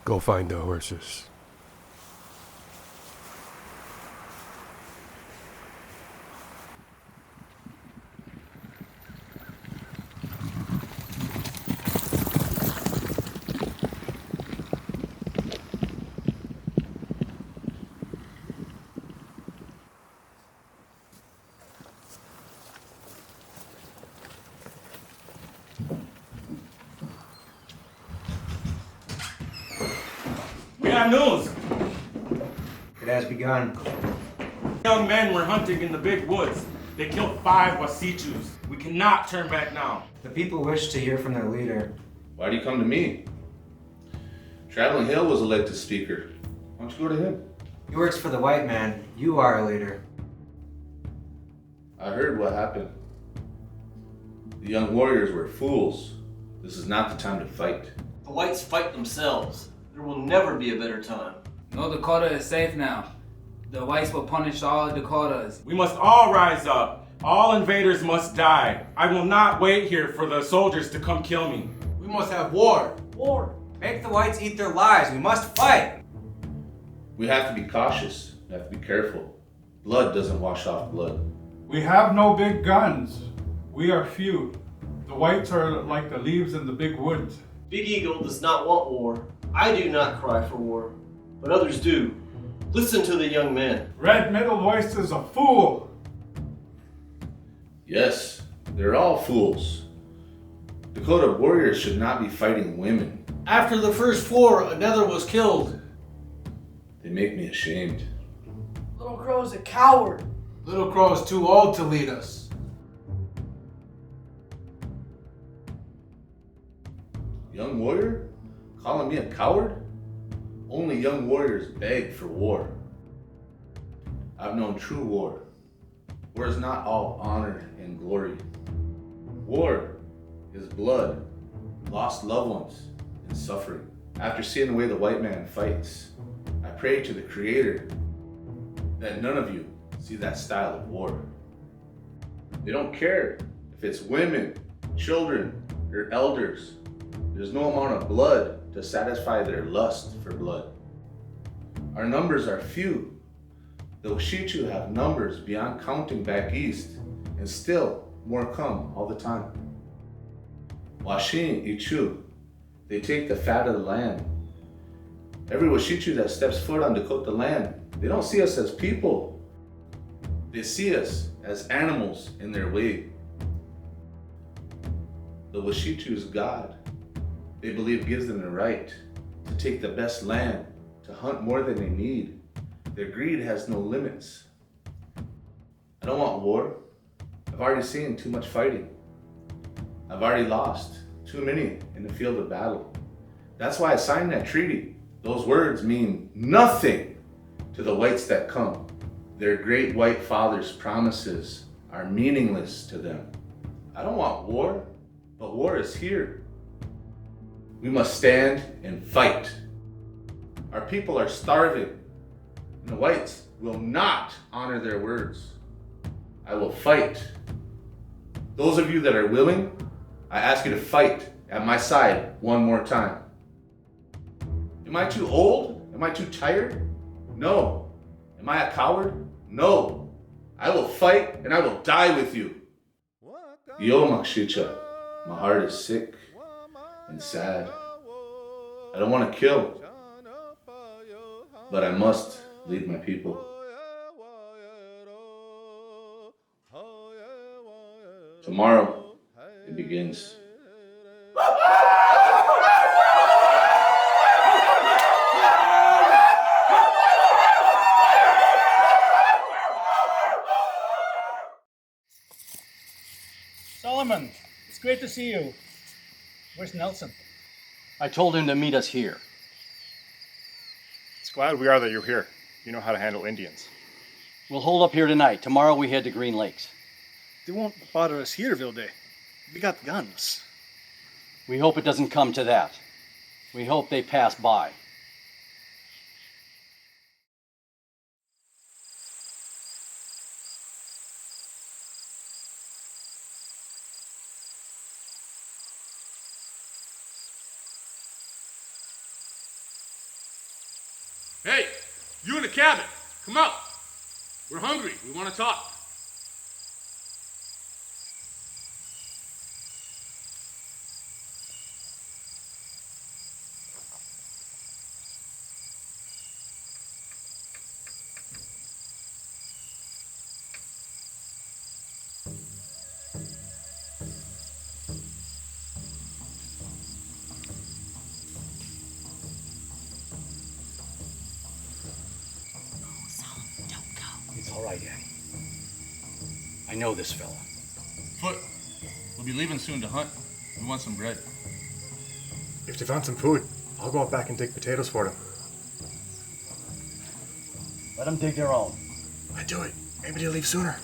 Go find the horses. We have news. It has begun. Young men were hunting in the big woods. They killed 5 Wasichus. We cannot turn back now. The people wish to hear from their leader. Why do you come to me? Traveling Hill was elected speaker. Why don't you go to him? He works for the white man. You are a leader. I heard what happened. The young warriors were fools. This is not the time to fight. The whites fight themselves. There will never be a better time. No Dakota is safe now. The whites will punish all Dakotas. We must all rise up. All invaders must die. I will not wait here for the soldiers to come kill me. We must have war. War. Make the whites eat their lives. We must fight. We have to be cautious. We have to be careful. Blood doesn't wash off blood. We have no big guns. We are few. The whites are like the leaves in the big woods. Big Eagle does not want war. I do not cry for war, but others do. Listen to the young men. Red Middle Voice is a fool. Yes, they're all fools. Dakota warriors should not be fighting women. After the first war, another was killed. They make me ashamed. Little Crow's a coward. Little Crow is too old to lead us. Young warrior? Calling me a coward? Only young warriors beg for war. I've known true war. War is not all honor and glory. War is blood, lost loved ones, and suffering. After seeing the way the white man fights, I pray to the Creator that none of you see that style of war. They don't care if it's women, children, or elders. There's no amount of blood to satisfy their lust for blood. Our numbers are few. The Wasichu have numbers beyond counting back east, and still more come all the time. Washin Ichu, they take the fat of the land. Every Wasichu that steps foot on Dakota land, they don't see us as people. They see us as animals in their way. The Wasichu's God, they believe gives them the right to take the best land, to hunt more than they need. Their greed has no limits. I don't want war. I've already seen too much fighting. I've already lost too many in the field of battle. That's why I signed that treaty. Those words mean nothing to the whites that come. Their great white father's promises are meaningless to them. I don't want war, but war is here. We must stand and fight. Our people are starving, and the whites will not honor their words. I will fight. Those of you that are willing, I ask you to fight at my side one more time. Am I too old? Am I too tired? No. Am I a coward? No. I will fight and I will die with you. Yo, Makshicha, my heart is sick and sad. I don't want to kill, but I must lead my people. Tomorrow, it begins. Solomon, it's great to see you. Where's Nelson? I told him to meet us here. It's glad we are that you're here. You know how to handle Indians. We'll hold up here tonight. Tomorrow we head to Green Lakes. They won't bother us here, will they? We got guns. We hope it doesn't come to that. We hope they pass by. Hey, you in the cabin, come out. We're hungry, we want to talk. know this fella. Foot, we'll be leaving soon to hunt. We want some bread. If they found some food, I'll go out back and dig potatoes for them. Let them dig their own. I'd do it. Maybe they'll leave sooner.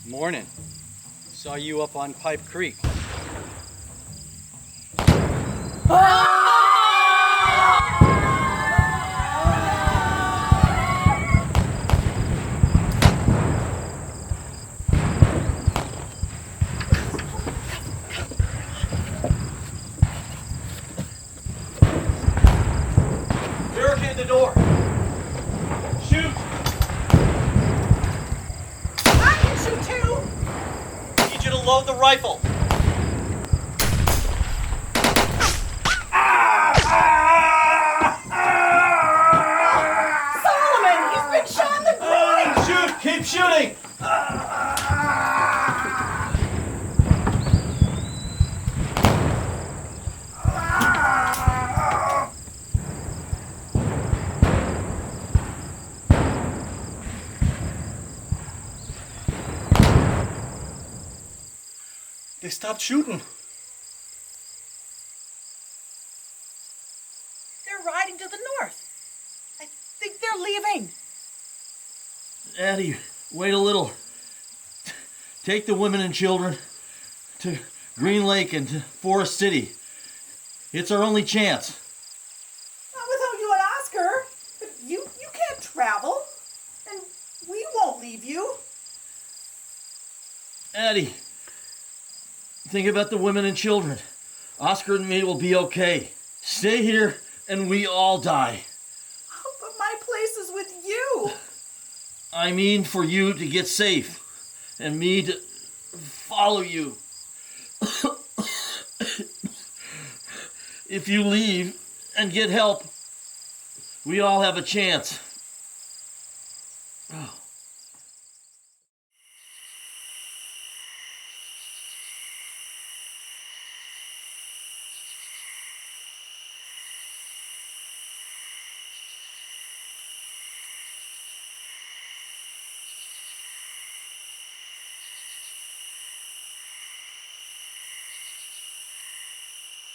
Morning. Saw you up on Pipe Creek. Barricade the door. Shoot! I can shoot too! Need you to load the rifle. Solomon, he's been shot in the groin! Shoot! Keep shooting! They stopped shooting. They're riding to the north. I think they're leaving. Addie, wait a little. Take the women and children to Green Lake and to Forest City. It's our only chance. Not without you and Oscar. But you can't travel. And we won't leave you. Addie, think about the women and children. Oscar and me will be okay. Stay here and we all die. Oh, but my place is with you. I mean for you to get safe and me to follow you. If you leave and get help, we all have a chance. Oh.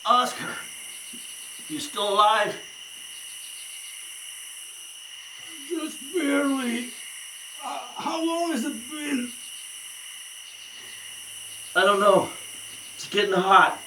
Oscar, you still alive? Just barely. How long has it been? I don't know. It's getting hot.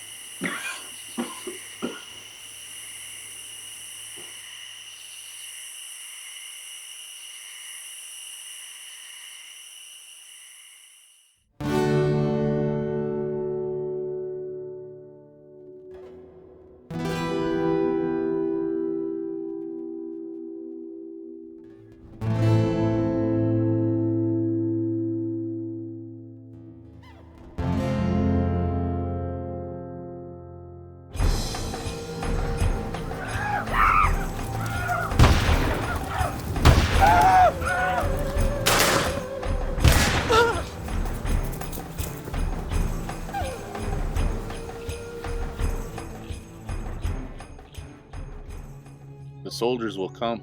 The soldiers will come.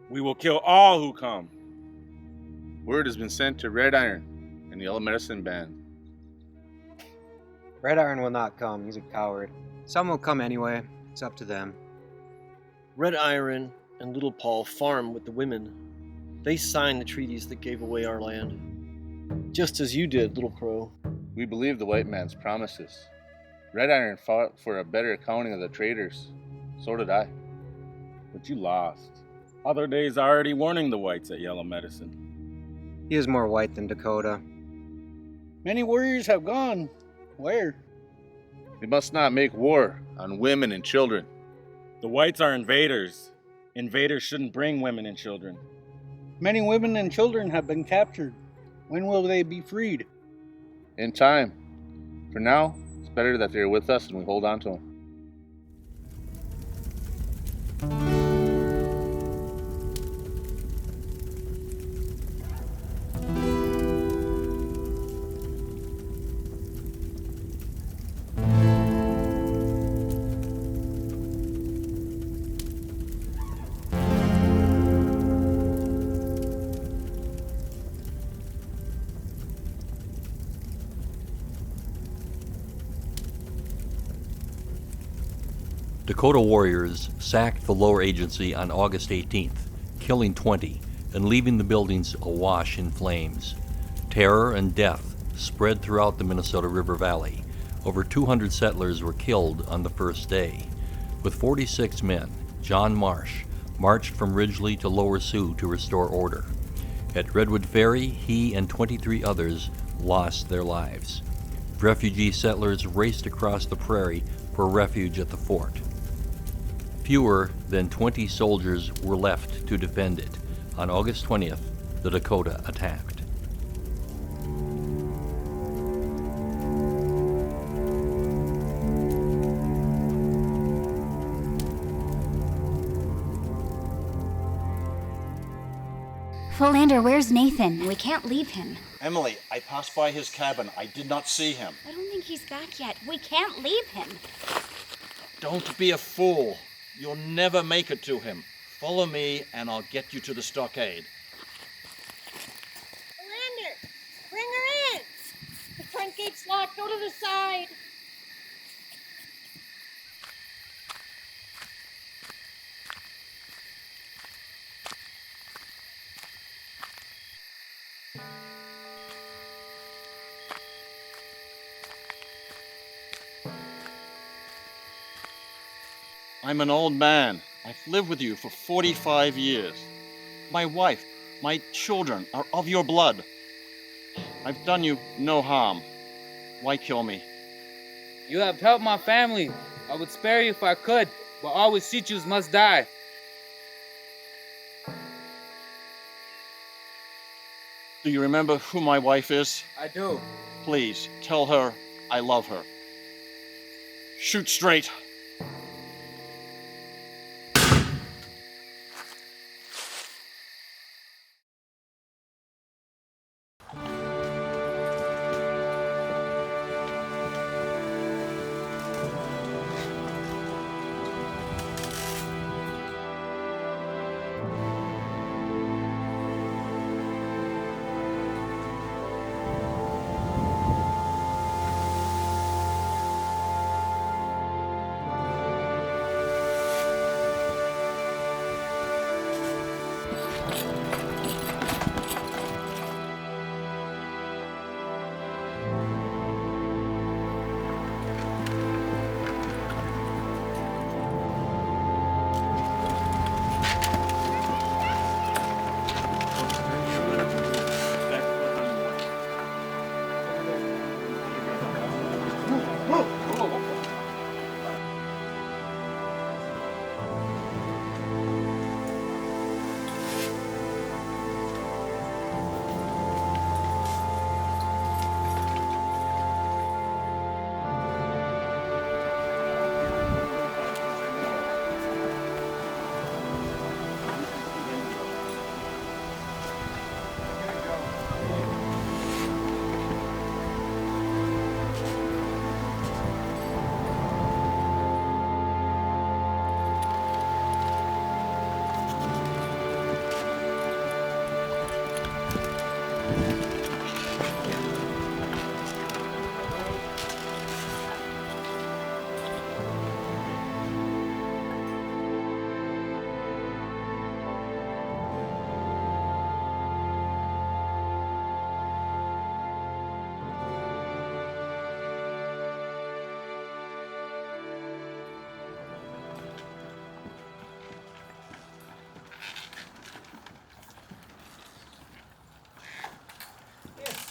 We will kill all who come. Word has been sent to Red Iron and the Yellow Medicine Band. Red Iron will not come. He's a coward. Some will come anyway. It's up to them. Red Iron and Little Paul farm with the women. They signed the treaties that gave away our land. Just as you did, Little Crow. We believe the white man's promises. Red Iron fought for a better accounting of the traders. So did I. But you lost. Other days already warning the whites at Yellow Medicine. He is more white than Dakota. Many warriors have gone. Where? We must not make war on women and children. The whites are invaders. Invaders shouldn't bring women and children. Many women and children have been captured. When will they be freed? In time. For now, it's better that they're with us and we hold on to them. Dakota warriors sacked the lower agency on August 18th, killing 20 and leaving the buildings awash in flames. Terror and death spread throughout the Minnesota River Valley. Over 200 settlers were killed on the first day. With 46 men, John Marsh marched from Ridgely to Lower Sioux to restore order. At Redwood Ferry, he and 23 others lost their lives. Refugee settlers raced across the prairie for refuge at the fort. Fewer than 20 soldiers were left to defend it. On August 20th, the Dakota attacked. Philander, where's Nathan? We can't leave him. Emily, I passed by his cabin. I did not see him. I don't think he's back yet. We can't leave him. Don't be a fool. You'll never make it to him. Follow me, and I'll get you to the stockade. Philander, bring her in. The front gate's locked. Go to the side. I'm an old man. I've lived with you for 45 years. My wife, my children are of your blood. I've done you no harm. Why kill me? You have helped my family. I would spare you if I could, but all we Sioux must die. Do you remember who my wife is? I do. Please, tell her I love her. Shoot straight.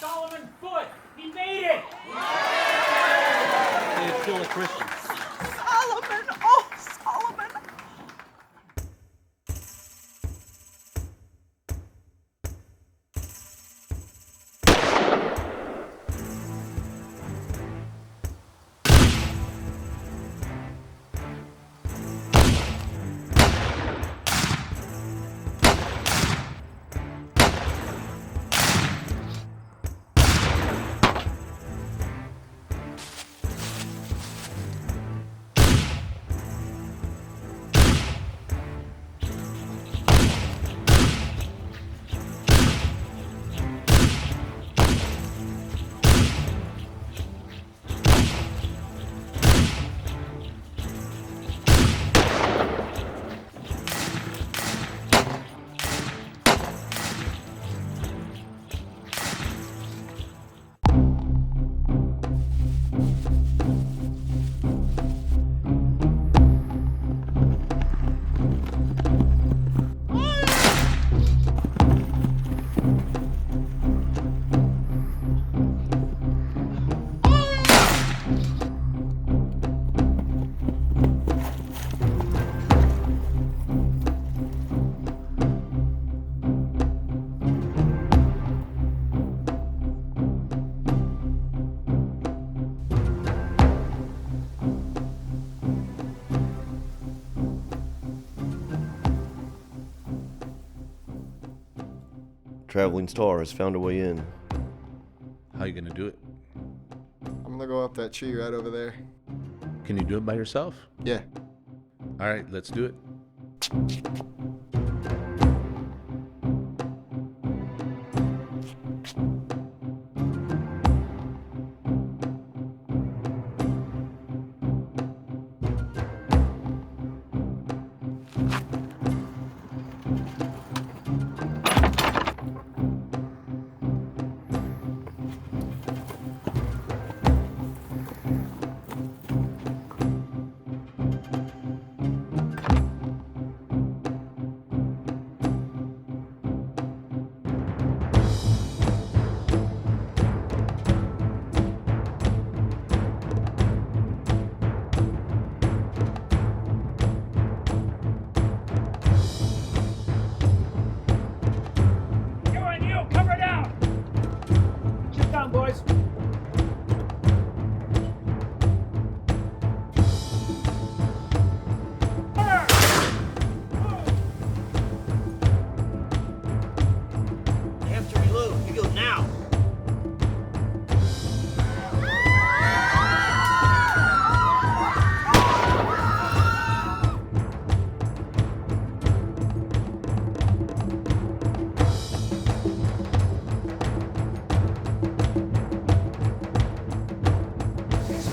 Solomon Foot! He made it! They have killed a Christian. Solomon! Oh, Solomon! traveling star has found a way in. How you gonna do it? I'm gonna go up that tree right over there. Can you do it by yourself? Yeah. All right, let's do it.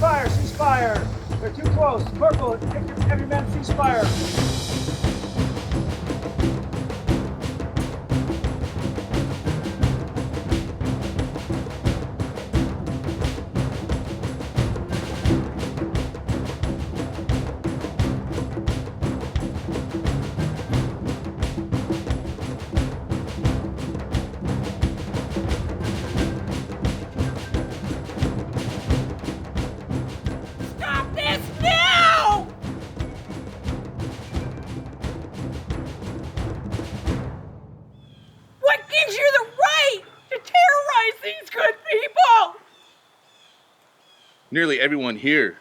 Ceasefire! They're too close. Corporal, every man ceasefire. Nearly everyone here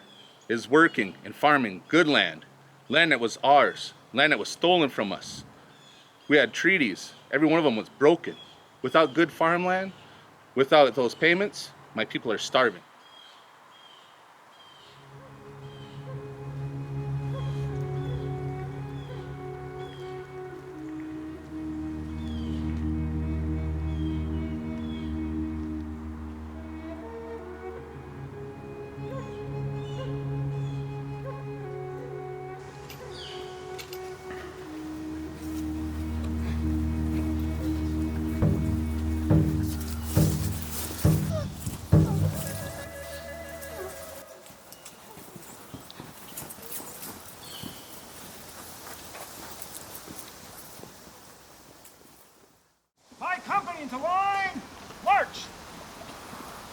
is working and farming good land, land that was ours, land that was stolen from us. We had treaties. Every one of them was broken. Without good farmland, without those payments, my people are starving. Company into line! March!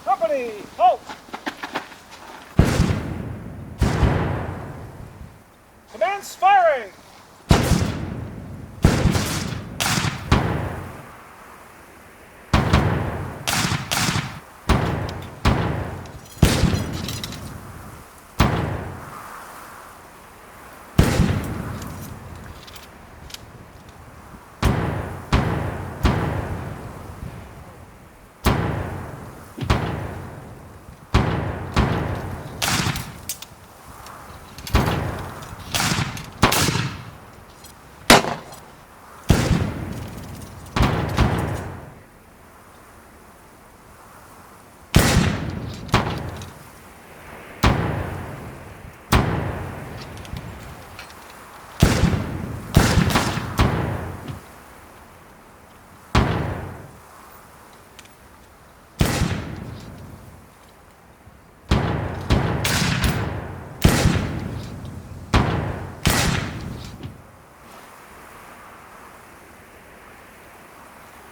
Company, halt! Commence firing!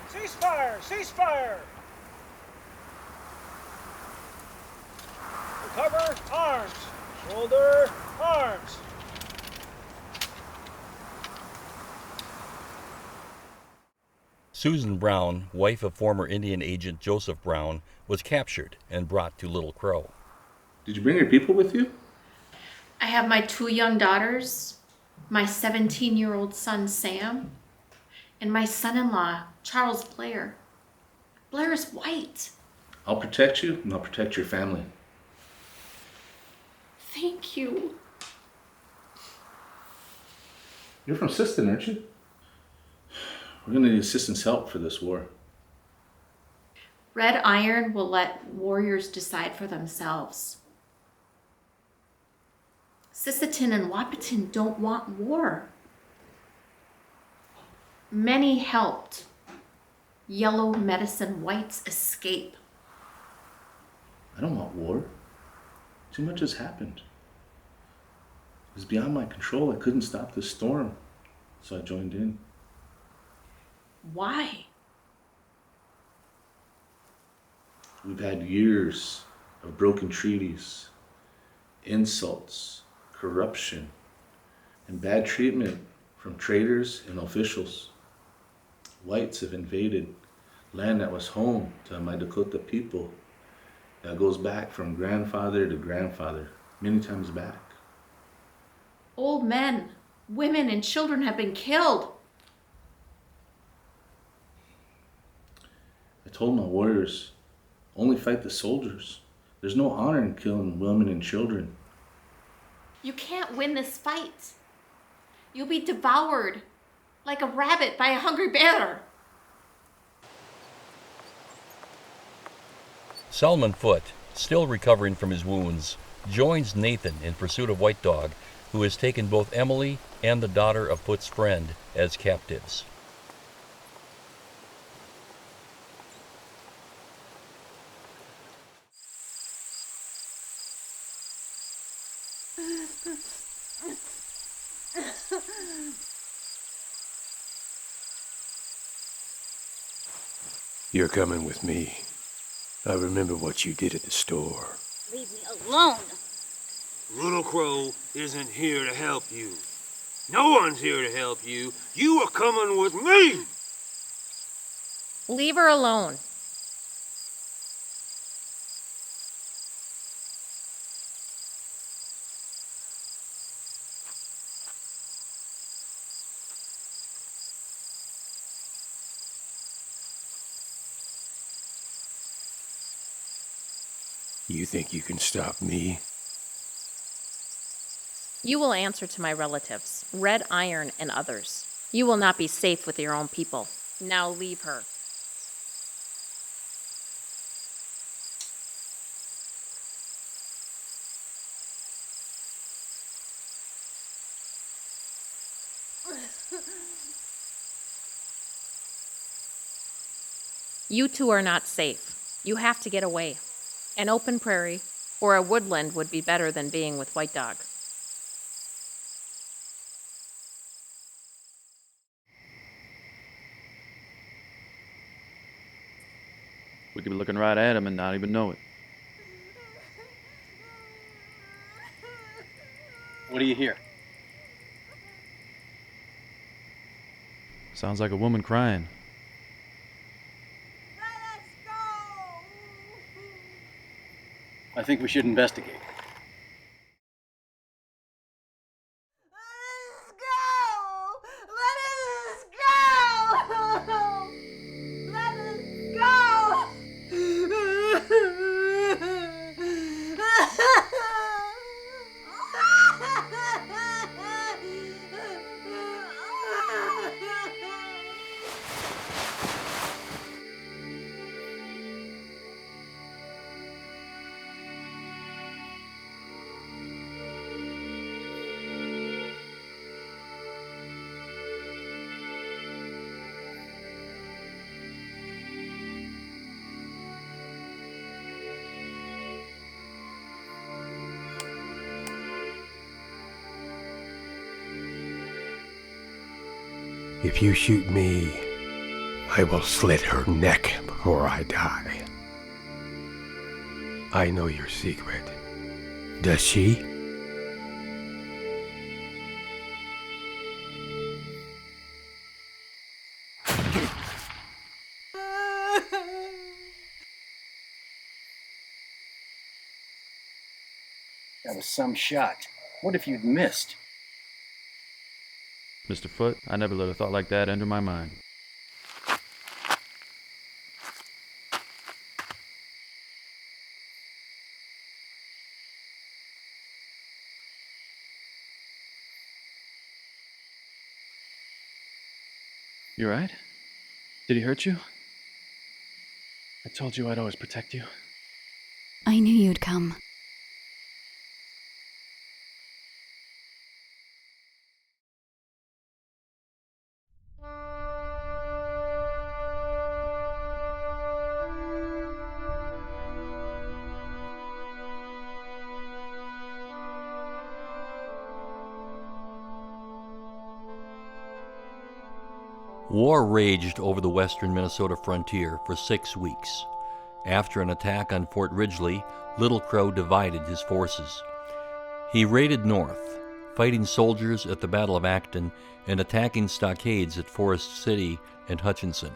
Ceasefire! Ceasefire! Recover arms! Shoulder arms! Susan Brown, wife of former Indian agent Joseph Brown, was captured and brought to Little Crow. Did you bring your people with you? I have my 2 young daughters, my 17-year-old son Sam, and my son-in-law, Charles Blair. Blair is white. I'll protect you, and I'll protect your family. Thank you. You're from Siston, aren't you? We're gonna need assistance help for this war. Red Iron will let warriors decide for themselves. Sisseton and Wahpeton don't want war. Many helped Yellow Medicine Whites escape. I don't want war. Too much has happened. It was beyond my control. I couldn't stop the storm, so I joined in. Why? We've had years of broken treaties, insults, corruption, and bad treatment from traders and officials. Whites have invaded land that was home to my Dakota people that goes back from grandfather to grandfather, many times back. Old men, women, and children have been killed. I told my warriors, only fight the soldiers. There's no honor in killing women and children. You can't win this fight. You'll be devoured like a rabbit by a hungry bear. Solomon Foote, still recovering from his wounds, joins Nathan in pursuit of White Dog, who has taken both Emily and the daughter of Foote's friend as captives. You're coming with me. I remember what you did at the store. Leave me alone. Little Crow isn't here to help you. No one's here to help you. You are coming with me! Leave her alone. You think you can stop me? You will answer to my relatives, Red Iron and others. You will not be safe with your own people. Now leave her. You two are not safe. You have to get away. An open prairie or a woodland would be better than being with White Dog. We could be looking right at him and not even know it. What do you hear? Sounds like a woman crying. I think we should investigate. If you shoot me, I will slit her neck before I die. I know your secret. Does she? That was some shot. What if you'd missed? Mr. Foote, I never let a thought like that enter my mind. You alright? Did he hurt you? I told you I'd always protect you. I knew you'd come. War raged over the western Minnesota frontier for 6 weeks. After an attack on Fort Ridgely, Little Crow divided his forces. He raided north, fighting soldiers at the Battle of Acton and attacking stockades at Forest City and Hutchinson.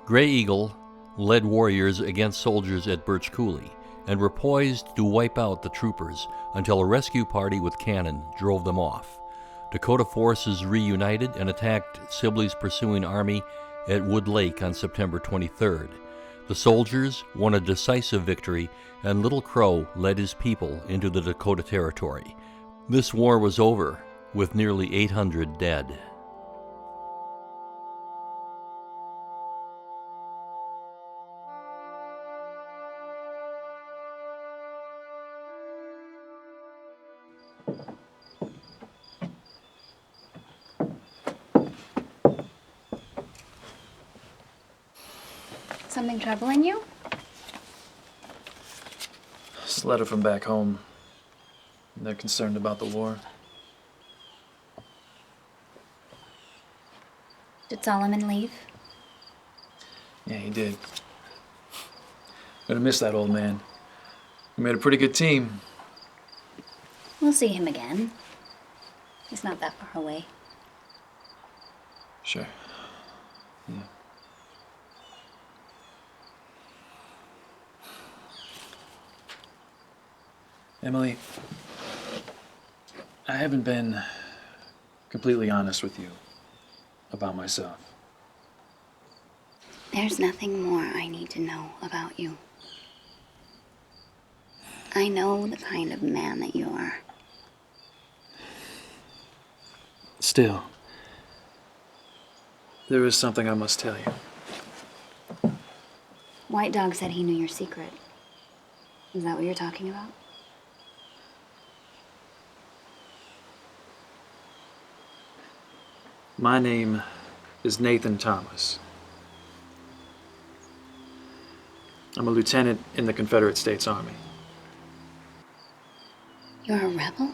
Gray Eagle led warriors against soldiers at Birch Coulee and were poised to wipe out the troopers until a rescue party with cannon drove them off. Dakota forces reunited and attacked Sibley's pursuing army at Wood Lake on September 23rd. The soldiers won a decisive victory, and Little Crow led his people into the Dakota Territory. This war was over, with nearly 800 dead. Something troubling you? This letter from back home. They're concerned about the war. Did Solomon leave? Yeah, he did. Gonna miss that old man. We made a pretty good team. We'll see him again. He's not that far away. Sure. Yeah. Emily, I haven't been completely honest with you about myself. There's nothing more I need to know about you. I know the kind of man that you are. Still, there is something I must tell you. White Dog said he knew your secret. Is that what you're talking about? My name is Nathan Thomas. I'm a lieutenant in the Confederate States Army. You're a rebel?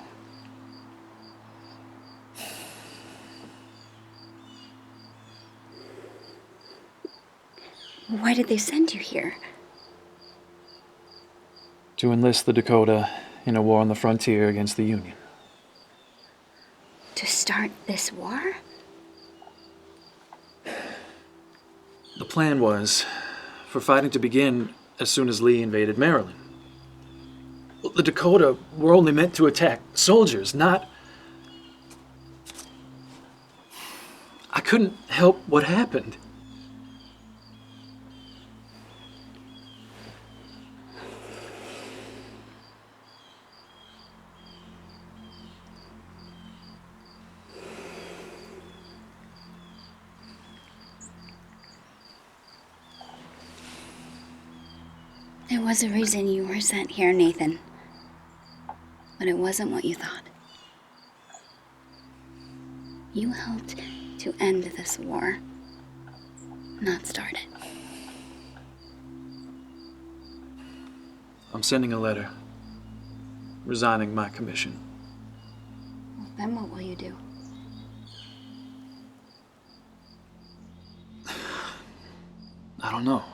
Why did they send you here? To enlist the Dakota in a war on the frontier against the Union. To start this war? The plan was for fighting to begin as soon as Lee invaded Maryland. The Dakota were only meant to attack soldiers, not... I couldn't help what happened. There was a reason you were sent here, Nathan. But it wasn't what you thought. You helped to end this war, not start it. I'm sending a letter, resigning my commission. Then what will you do? I don't know.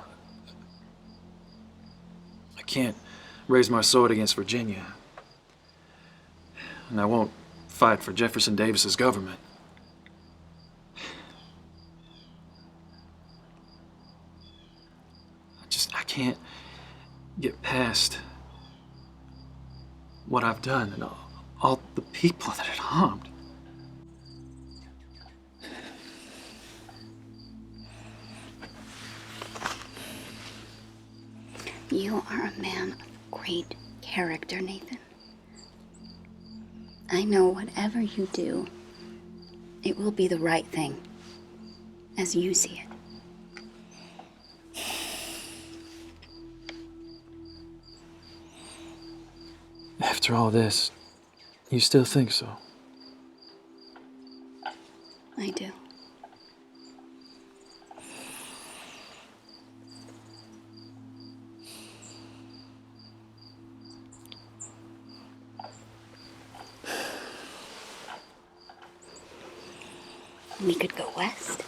I can't raise my sword against Virginia. And I won't fight for Jefferson Davis's government. I can't get past what I've done and all the people that it harmed. You are a man of great character, Nathan. I know whatever you do, it will be the right thing. as you see it. After all this, you still think so? I do. We could go west.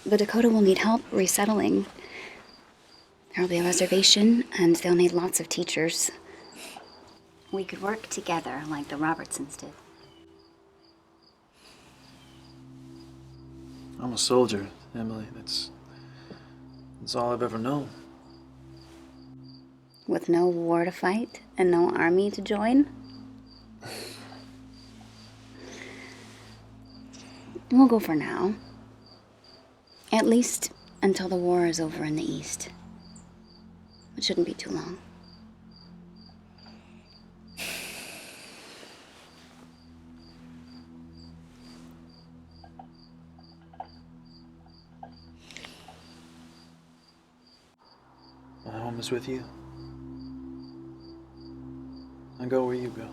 The Dakota will need help resettling. There'll be a reservation, and they'll need lots of teachers. We could work together like the Robertsons did. I'm a soldier, Emily. That's all I've ever known. With no war to fight and no army to join? We'll go for now. At least until the war is over in the East. It shouldn't be too long. My home is with you. I go where you go.